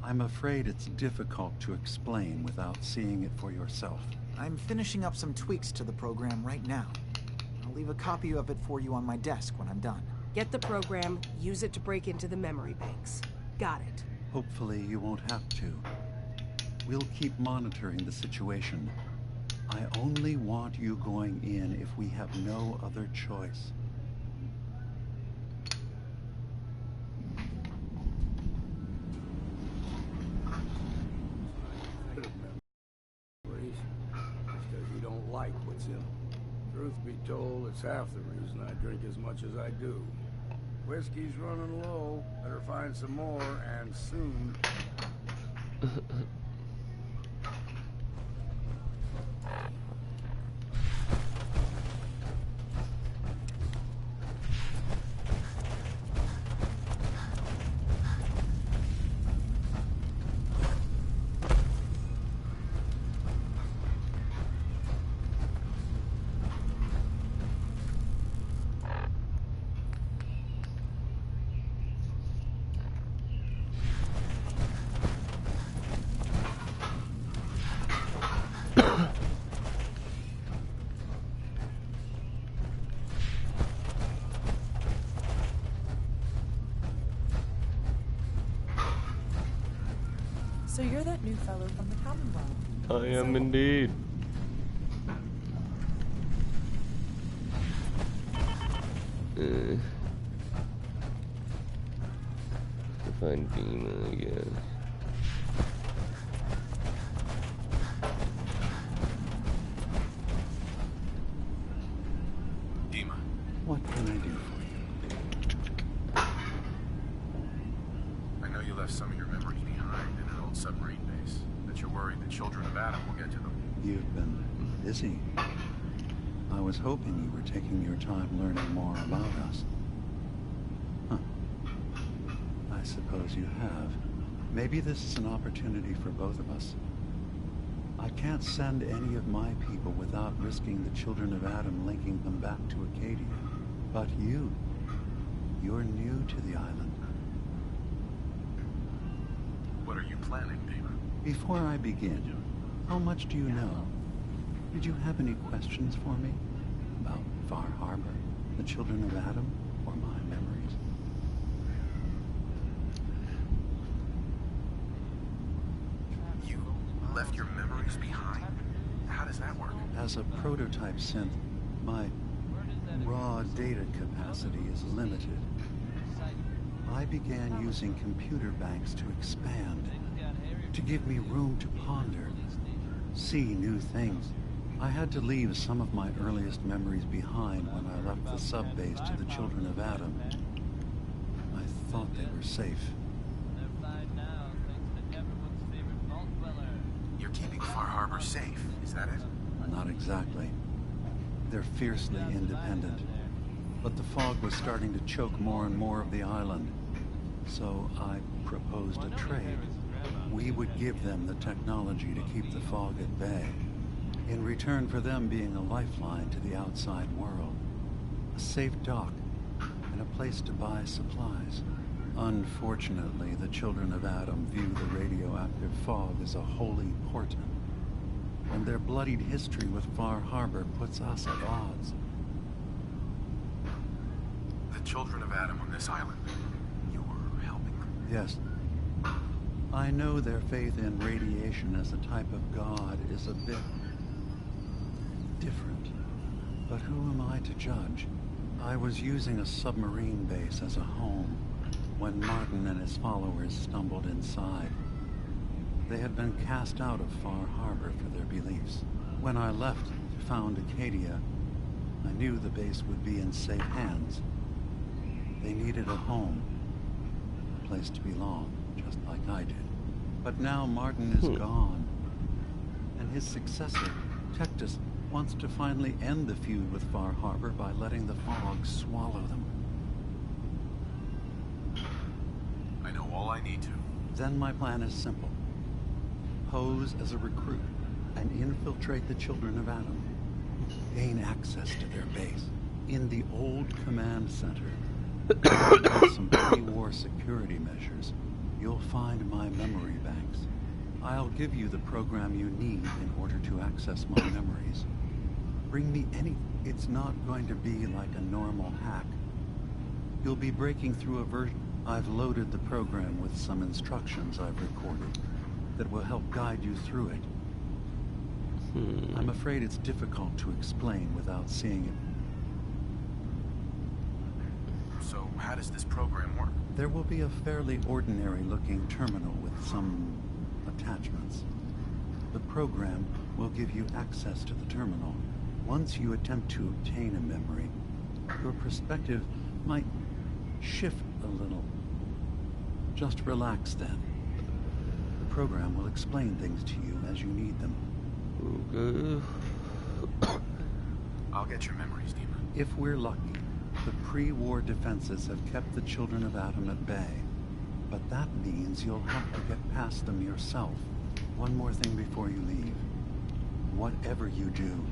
I'm afraid it's difficult to explain without seeing it for yourself. I'm finishing up some tweaks to the program right now. I'll leave a copy of it for you on my desk when I'm done. Get the program, use it to break into the memory banks. Got it. Hopefully you won't have to. We'll keep monitoring the situation. I only want you going in if we have no other choice. Memories, because you don't like what's in them. Truth be told, it's half the reason I drink as much as I do. Whiskey's running low. Better find some more, and soon. So you're that new fellow from the Commonwealth. I am indeed. To find Dima, I guess. Dima. What can I do for you? I know you left some of your memories behind in an old submarine base. That you're worried the children of Adam will get to them. You've been busy. I was hoping you were taking your time learning more about us. Huh. I suppose you have. Maybe this is an opportunity for both of us. I can't send any of my people without risking the children of Adam linking them back to Acadia. But you're new to the island. What are you planning, Dima? Before I begin, how much do you know? Did you have any questions for me? About Far Harbor, the children of Adam, or my memories? You left your memories behind? How does that work? As a prototype synth, my raw data capacity is limited. I began using computer banks to expand, to give me room to ponder, see new things. I had to leave some of my earliest memories behind when I left the sub-base to the children of Adam. I thought they were safe. You're keeping Far Harbor safe, is that it? Not exactly. They're fiercely independent. But the fog was starting to choke more and more of the island. So I proposed a trade. We would give them the technology to keep the fog at bay, in return for them being a lifeline to the outside world. A safe dock, and a place to buy supplies. Unfortunately, the children of Adam view the radioactive fog as a holy portent, and their bloodied history with Far Harbor puts us at odds. The children of Adam on this island, you were helping them? Yes. I know their faith in radiation as a type of god is a bit different, but who am I to judge? I was using a submarine base as a home when Martin and his followers stumbled inside. They had been cast out of Far Harbor for their beliefs. When I left to found Acadia, I knew the base would be in safe hands. They needed a home, a place to belong, just like I did. But now Martin is gone, and his successor, Tectus, wants to finally end the feud with Far Harbor by letting the fog swallow them. I know all I need to. Then my plan is simple. Pose as a recruit and infiltrate the children of Adam. Gain access to their base. In the old command center, with some pre-war security measures, you'll find my memory banks. I'll give you the program you need in order to access my memories. Bring me any... It's not going to be like a normal hack. You'll be breaking through a version I've loaded the program with some instructions I've recorded that will help guide you through it. I'm afraid it's difficult to explain without seeing it. So, how does this program work? There will be a fairly ordinary-looking terminal with some attachments. The program will give you access to the terminal. Once you attempt to obtain a memory, your perspective might shift a little. Just relax then. The program will explain things to you as you need them. Okay. I'll get your memories, Dima. If we're lucky, the pre-war defenses have kept the children of Adam at bay. But that means you'll have to get past them yourself. One more thing before you leave. Whatever you do,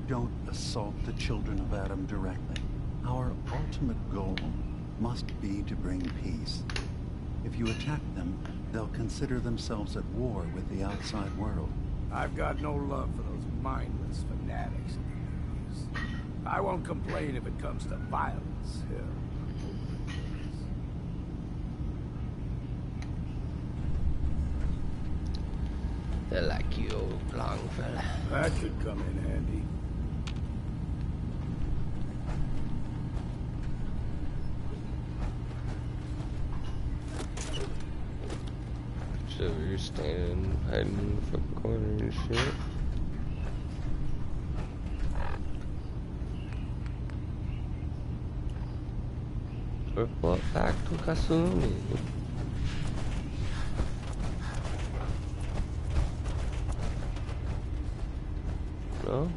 don't assault the children of Adam directly. Our ultimate goal must be to bring peace. If you attack them, they'll consider themselves at war with the outside world. I've got no love for those mindless fanatics in the news. I won't complain if it comes to violence. They're like you, old long fella. That could come in handy. So you're standing, hiding in the fucking corner and shit. Report back to Kasumi. No?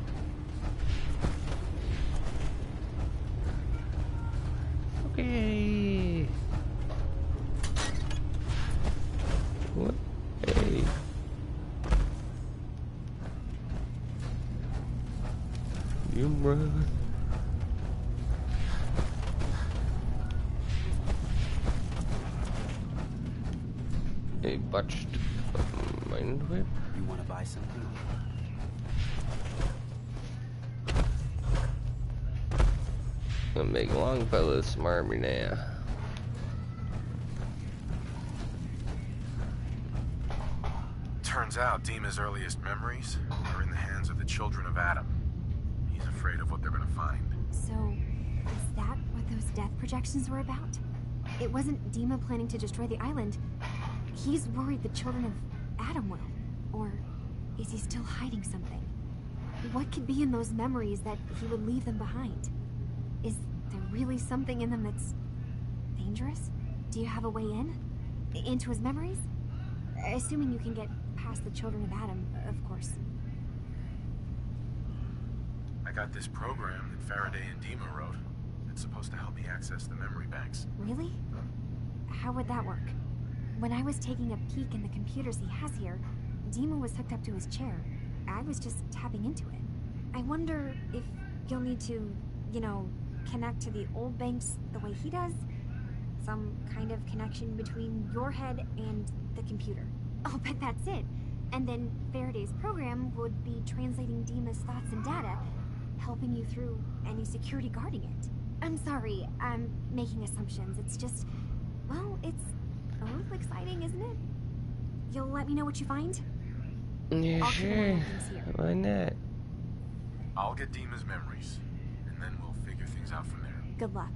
Okay. What? Hey. You run. A botched mind whip. You want to buy something? Gonna make Longfellow smarmy now. Turns out Dima's earliest memories are in the hands of the children of Adam. He's afraid of what they're gonna find. So, is that what those death projections were about? It wasn't Dima planning to destroy the island. He's worried the children of Adam will. Or is he still hiding something? What could be in those memories that he would leave them behind? Is there really something in them that's dangerous? Do you have a way in? Into his memories? Assuming you can get past the children of Adam, of course. I got this program that Faraday and Dima wrote. It's supposed to help me access the memory banks. Really? How would that work? When I was taking a peek in the computers he has here, Dima was hooked up to his chair. I was just tapping into it. I wonder if you'll need to, you know, connect to the old banks the way he does? Some kind of connection between your head and the computer. I'll bet that's it. And then Faraday's program would be translating Dima's thoughts and data, helping you through any security guarding it. I'm sorry, I'm making assumptions. It's just, well, it's a little exciting, isn't it? You'll let me know what you find? Yeah, I'll keep an eye sure. on things here. Why not? I'll get Dima's memories, and then we'll figure things out from there. Good luck.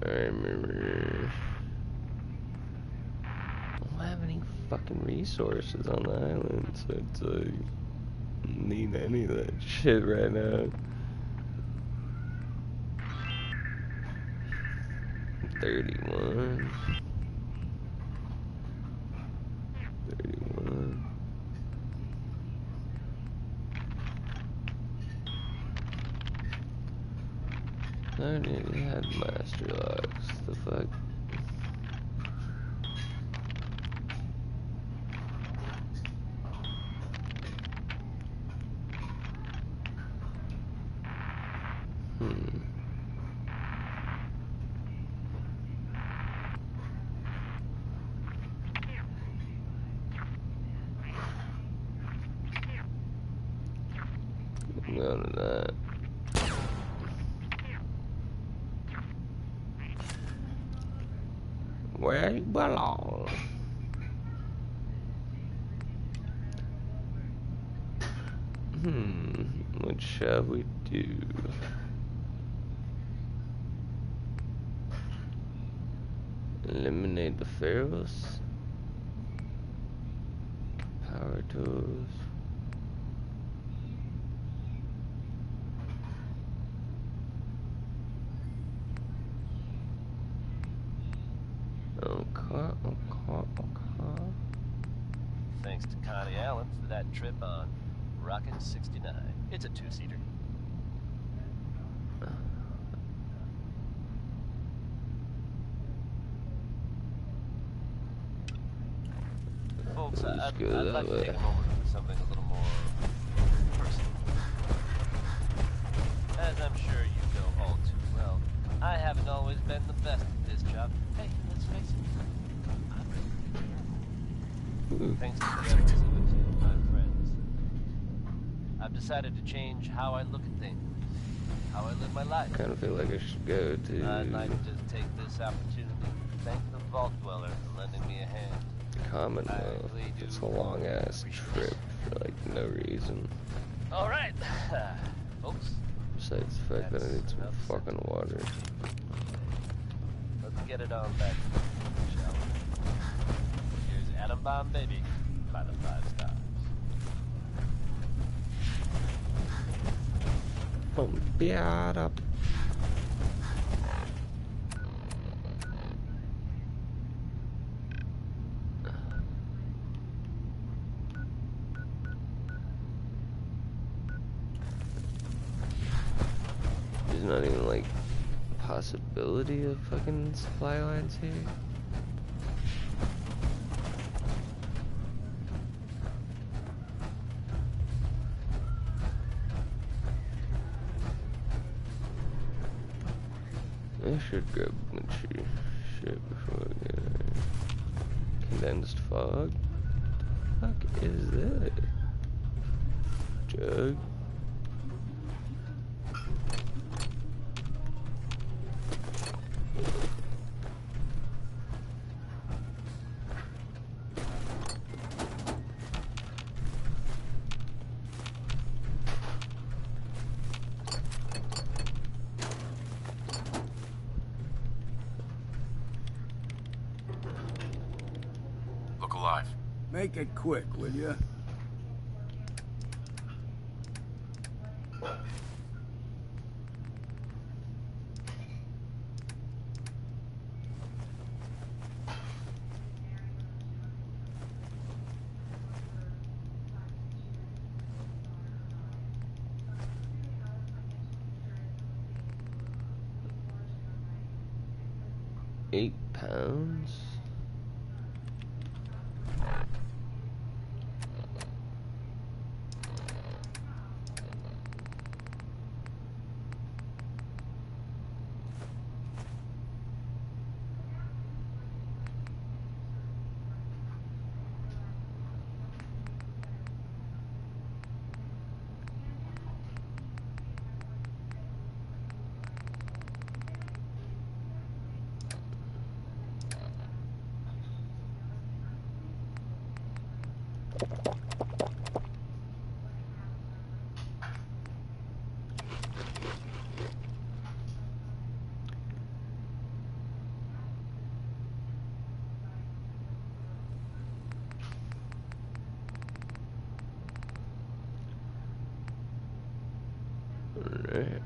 I remember. I don't have any fucking resources on the island, so it's like, need any of that shit right now. 31. 31. I already had master locks. The fuck? None of that. Where you belong? What shall we do? Eliminate the pharaohs? Power tools? Okay. Thanks to Connie Allen for that trip on Rocket 69. It's a two-seater. Folks, I'd like to take a moment for something a little more personal. As I'm sure you know all too well, I haven't always been the best at this job. Hey, let's face it, I'm really good. Thanks to the efforts of a few of my friends, I've decided to change how I look at things, how I live my life. I kind of feel like I should go to... I'd like to just take this opportunity to thank the Vault Dweller for lending me a hand. Commonwealth. It's a long ass trip for like no reason. Alright, folks. Besides the fact that I need some fucking water. Let's get it on back, shall we? Here's Atom Bomb Baby by the 5 stars. Pump it up. There's not even like possibility of fucking supply lines here. I should grab a bunch of shit before I get there. Condensed fog? What the fuck is that? Jug? Look alive. Make it quick, will you? £8? Alright.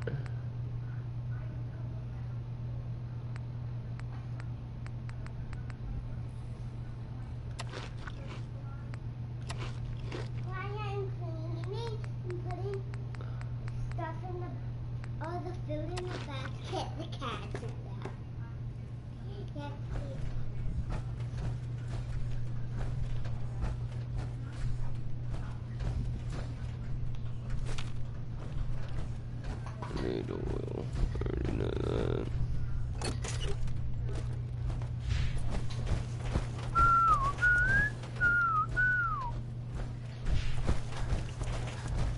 Need oil. Already know that.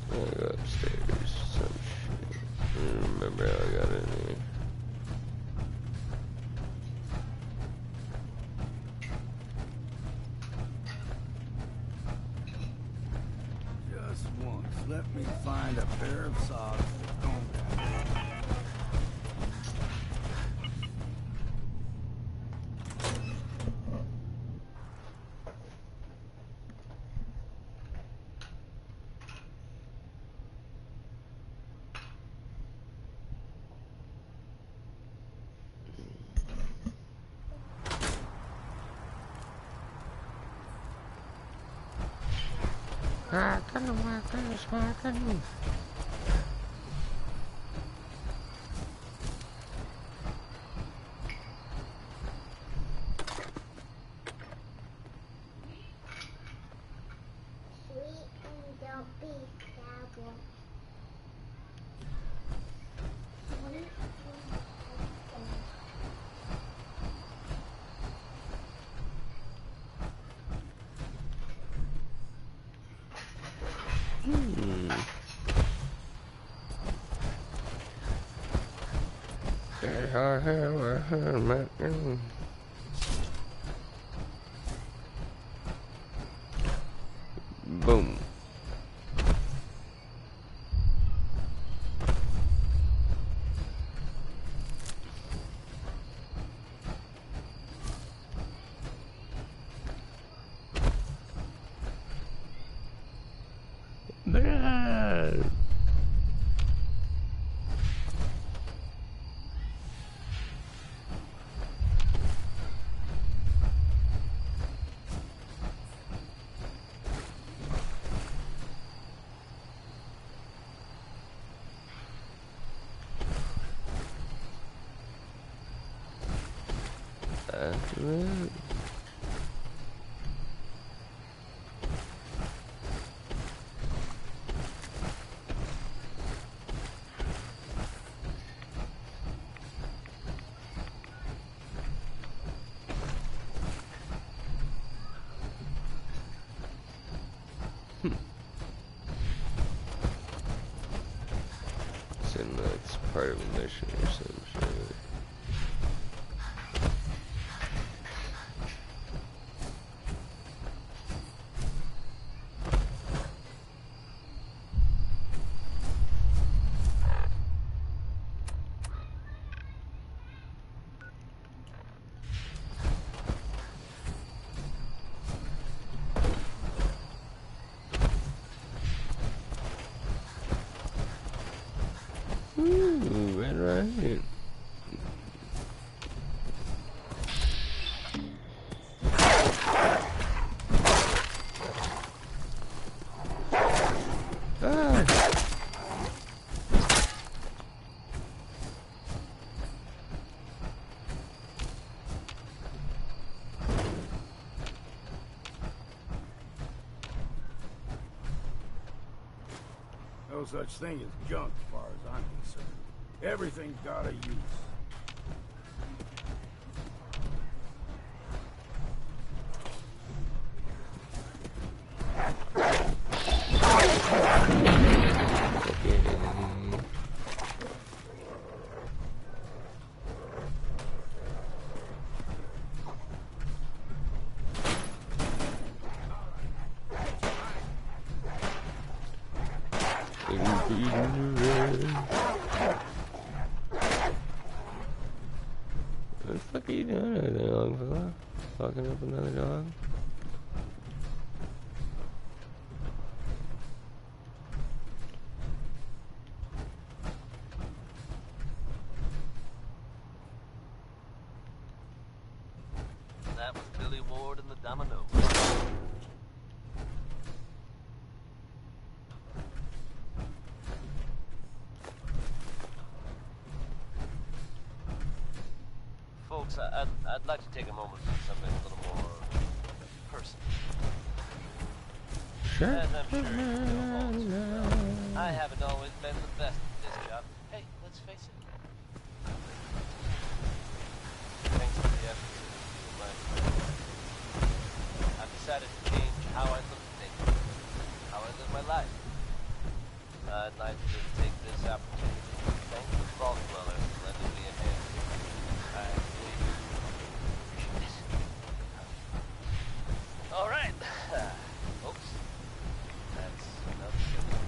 I go upstairs. Some shit. I don't remember how I got in here. Just once, let me find a pair of socks that don't have. Boom. Blah. Right. Seems like it's part of a mission or some shit. Ooh, red right. No such thing as junk as far as I'm concerned. Everything's got a use. What the fuck are you doing over there, long fella? Fucking up another dog? That was Billy Ward and the Domino. Folks, I'd like to take a moment for something a little more personal. Sure. As I'm sure you know, I haven't always been the best at this job. Hey, let's face it. Thanks to the efforts of my friends, I've decided to change how I look at things, how I live my life. I'd like to take this opportunity to thank the Vault Dweller for lending me a hand. I really appreciate this. Alright, folks. That's enough sugar.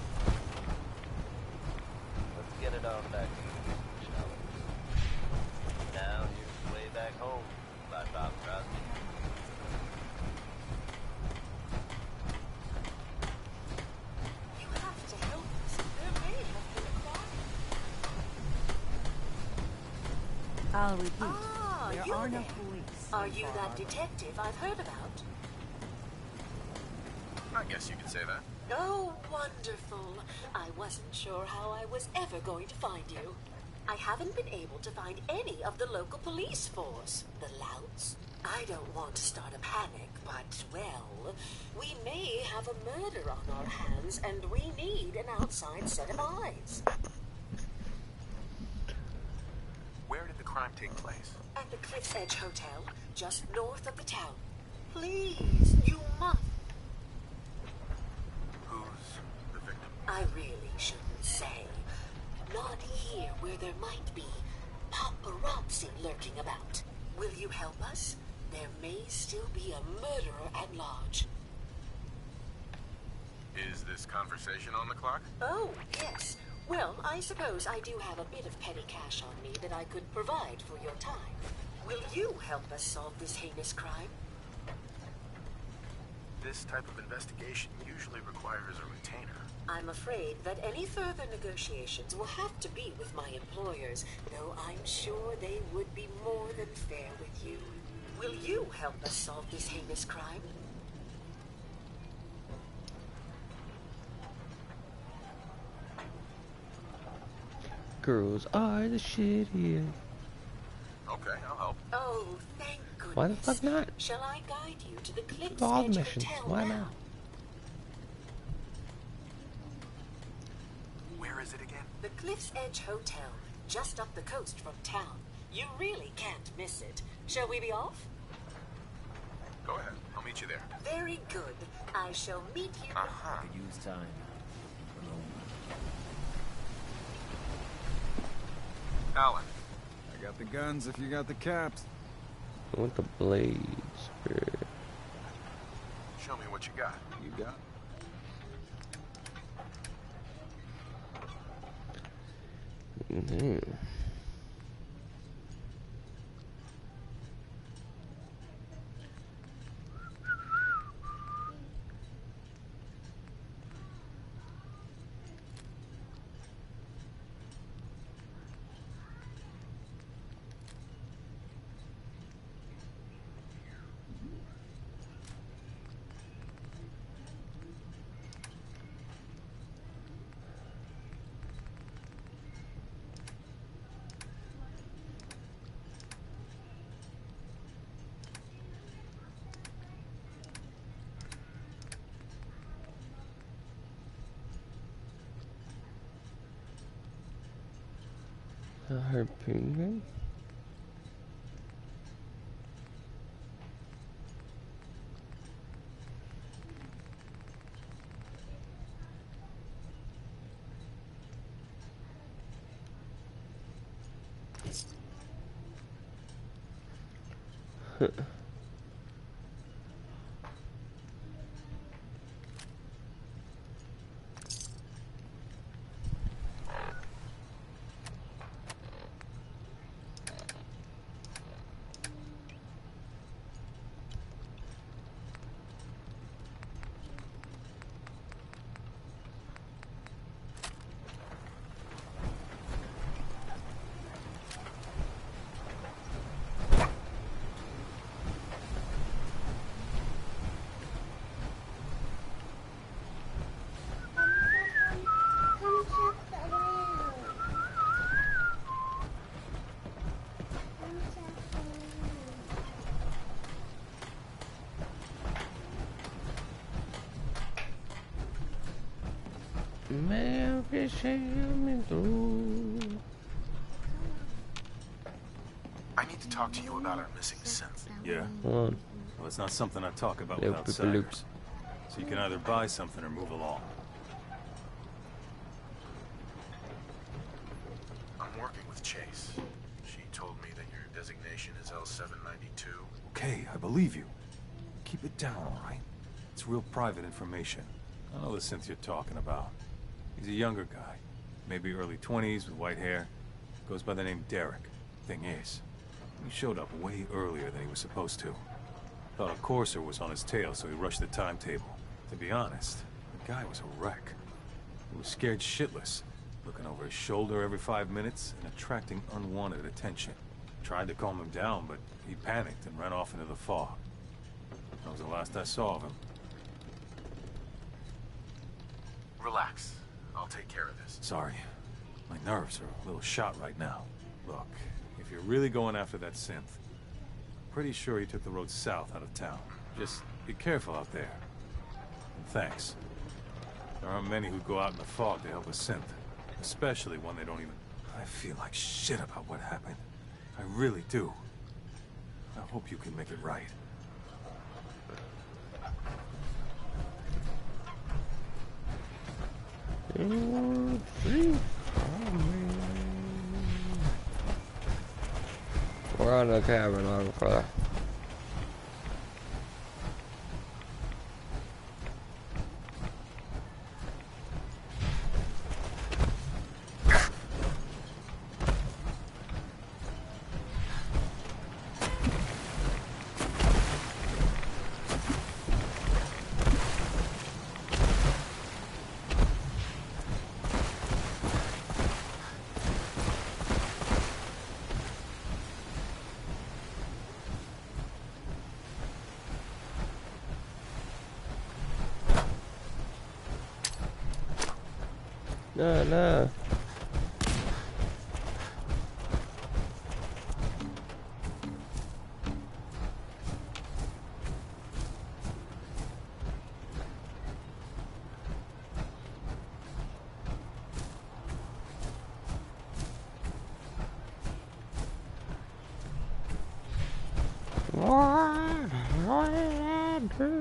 Let's get it on back to the shall we? Now here's the way back home by Bob Crosby. You have to help us. There may have been a crime. I'll repeat. Ah, there you are no there. police. Are you that detective I've heard about? I guess you could say that. Oh, wonderful. I wasn't sure how I was ever going to find you. I haven't been able to find any of the local police force. The louts. I don't want to start a panic, but, well, we may have a murder on our hands, and we need an outside set of eyes. Where did the crime take place? At the Cliff's Edge Hotel, just north of the town. Please, you must. Who's the victim? I really shouldn't say. Not here where there might be paparazzi lurking about. Will you help us? There may still be a murderer at large. Is this conversation on the clock? Oh, yes. Well, I suppose I do have a bit of petty cash on me that I could provide for your time. Will you help us solve this heinous crime? This type of investigation usually requires a retainer. I'm afraid that any further negotiations will have to be with my employers, though I'm sure they would be more than fair with you. Will you help us solve this heinous crime? Girls are the shit here. Okay, I'll help. Oh, thank goodness. Why the fuck not? Shall I guide you to the Cliff's All the Edge missions. Hotel Why now? not? Where is it again? The Cliff's Edge Hotel, just up the coast from town. You really can't miss it. Shall we be off? Go ahead. I'll meet you there. Very good. I shall meet you. Uh-huh. Could use time. Alan. I got the guns if you got the caps. I want the blades. Show me what you got. You got Mm-hmm. A harpoon gun? Huh. Man, fish me through. to talk to you about our missing synth. Yeah? Come on. Well, it's not something I talk about Little with people loop. outsiders. So you can either buy something or move along. I'm working with Chase. She told me that your designation is L792. Okay, I believe you. Keep it down, all right? It's real private information. I know the synth you're talking about. He's a younger guy. Maybe early 20s with white hair. Goes by the name Derek. Thing is, he showed up way earlier than he was supposed to. Thought a courser was on his tail, so he rushed the timetable. To be honest, the guy was a wreck. He was scared shitless, looking over his shoulder every 5 minutes and attracting unwanted attention. Tried to calm him down, but he panicked and ran off into the fog. That was the last I saw of him. Relax. I'll take care of this. Sorry. My nerves are a little shot right now. Look, if you're really going after that synth, I'm pretty sure he took the road south out of town. Just be careful out there. And thanks. There aren't many who go out in the fog to help a synth. Especially one they don't even... I feel like shit about what happened. I really do. I hope you can make it right. We're on the cabin on fire. No. What did I do?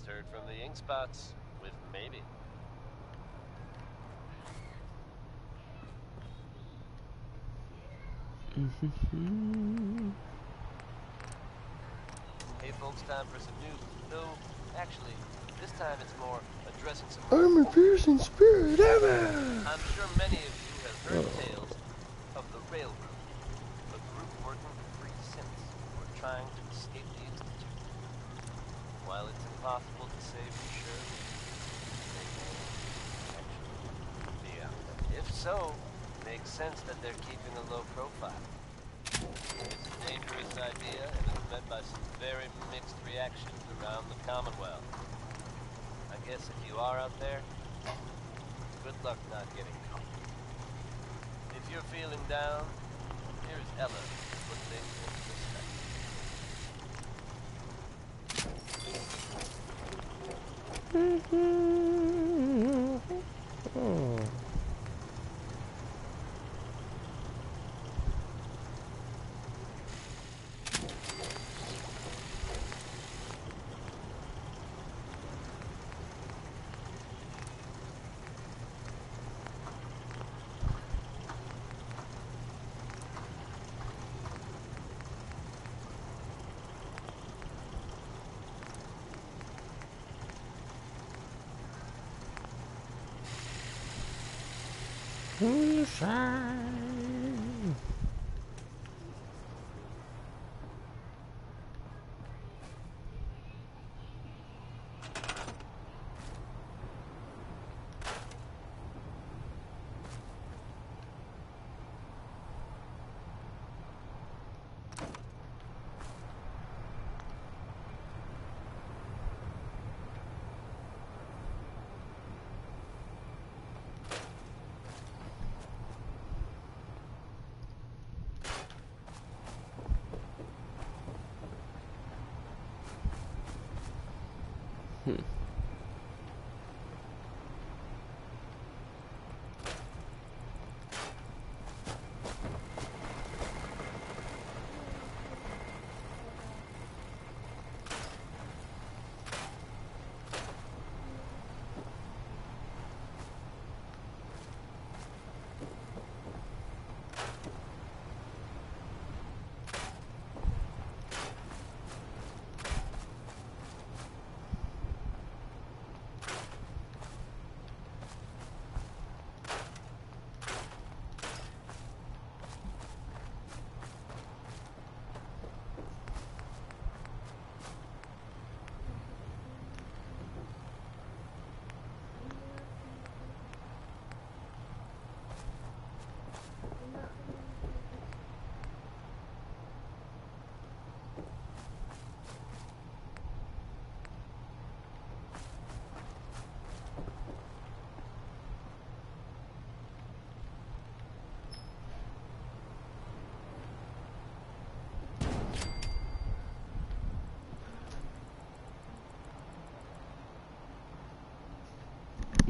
Heard from the ink spots with maybe. Hey folks, time for some news. No, actually, this time it's more addressing some... I'm a piercing spirit, I'm sure many of you have heard tales of the Railroad, a group working for free synths who are trying to escape the Institute. While it's impossible to say for sure, they may actually be out there. If so, it makes sense that they're keeping a low profile. It's a dangerous idea, and it's met by some very mixed reactions around the Commonwealth. I guess if you are out there, good luck not getting caught. If you're feeling down, here's Ella to put things into perspective. Oh. Shine.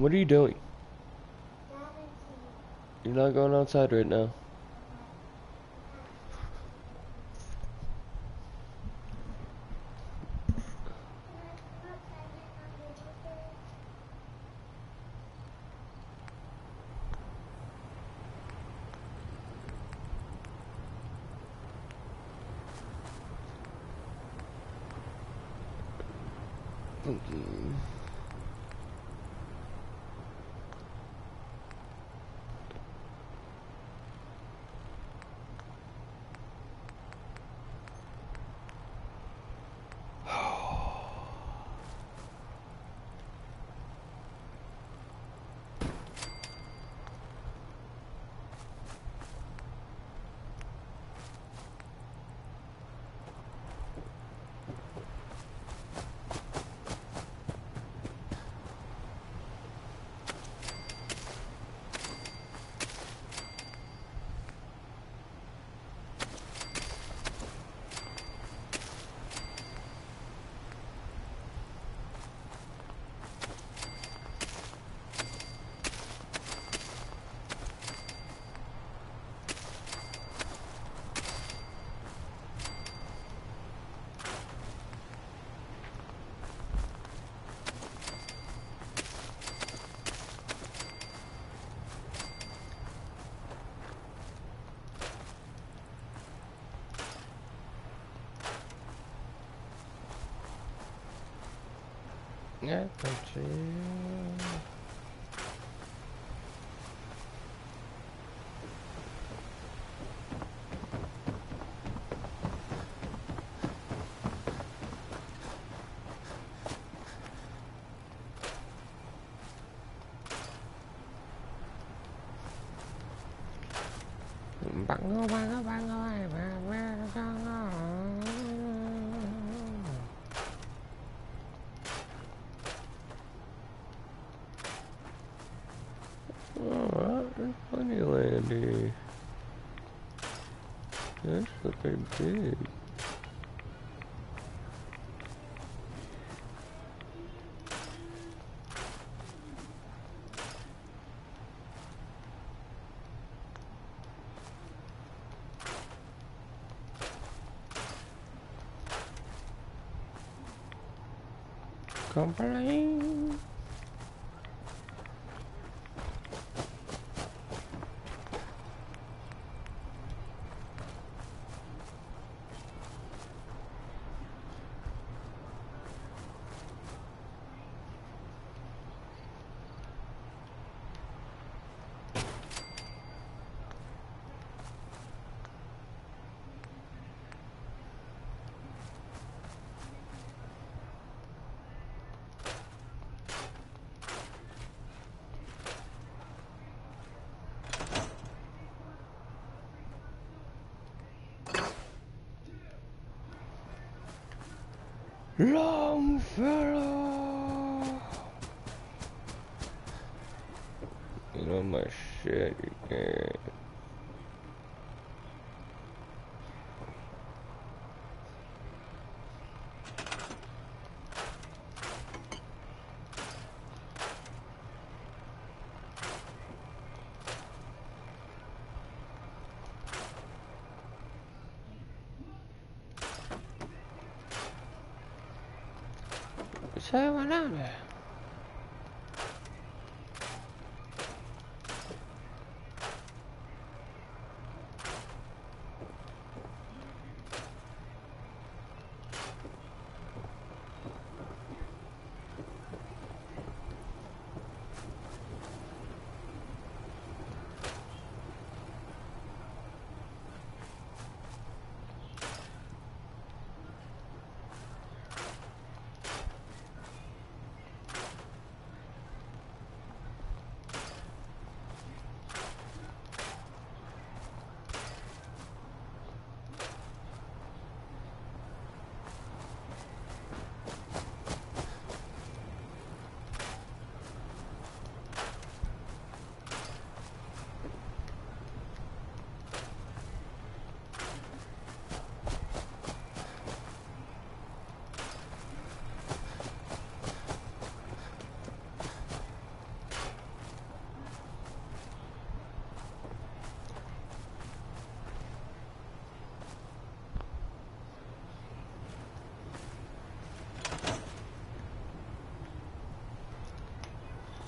What are you doing? You're not going outside right now. Yeah, country. Alright, there's plenty of land here. That's looking big. Complain. Longfellow! Get on my shit, you can't. Sayonara.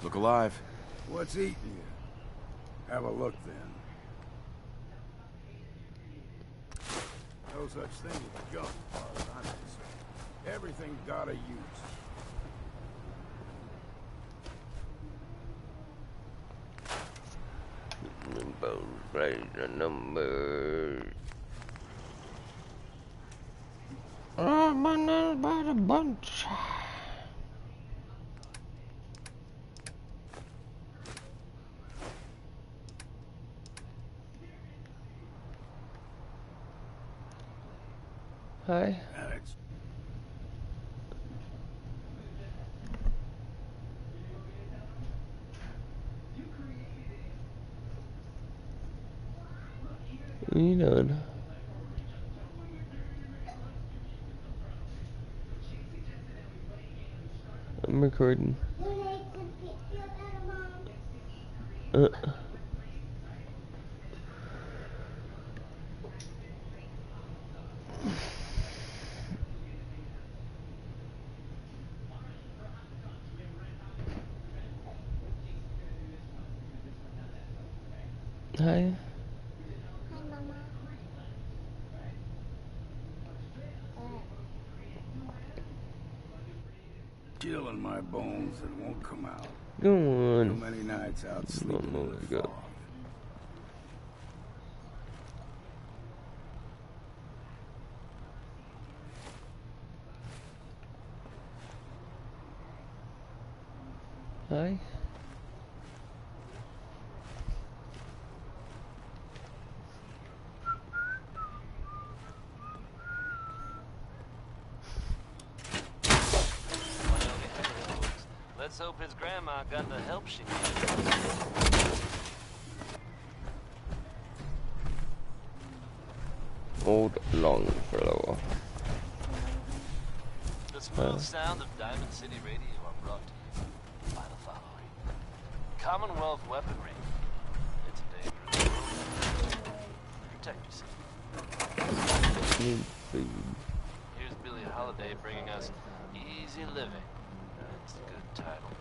Look alive. What's eating you? Have a look then. No such thing as junk, as far as I'm concerned. Everything's got a use. Right, the number. Oh, my name's by the bunch. Hi. Alex. What are you doing? I'm recording. Hi. Chill in my bones that won't come out. Go on. Too many nights out sleeping in the fog. Hi. Let's hope his grandma got the help she needed. Old Longfellow. The smooth sound of Diamond City Radio are brought to you by the following. Commonwealth weaponry. It's a dangerous world. Protect yourself. Need food. Here's Billie Holiday bringing us Easy Living. It's a good title.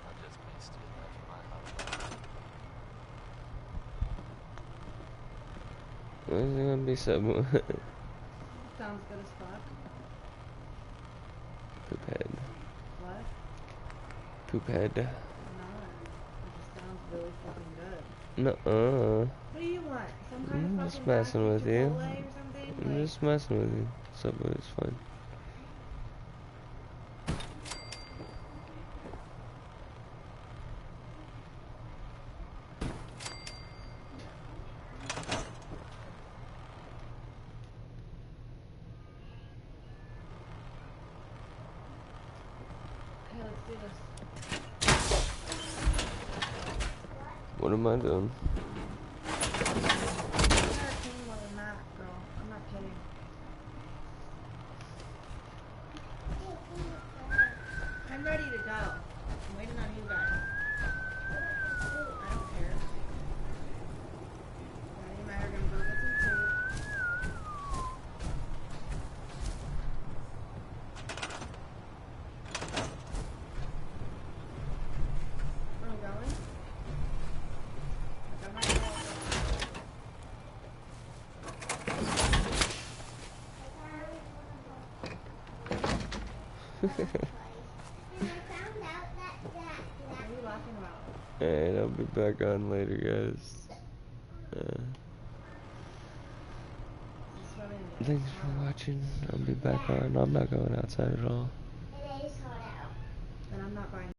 I just may steal that from my house. Why is there gonna be someone? Sounds good as fuck. Poophead. What? Poophead. Not. It just sounds really fucking good. Nuh-uh. What do you want? Some kind I'm of just fucking messing with you. Chipotle or something? I'm just messing with you. Subway is fine. Okay, let's do this. What am I doing? You gotta clean more than that, girl. I'm not kidding. I'm ready to go. I'm waiting on you guys. I don't care. Daddy and I are gonna go get some food. And I'll be back on later, guys. Thanks for watching. I'll be back on. I'm not going outside at all. Then I'm not buying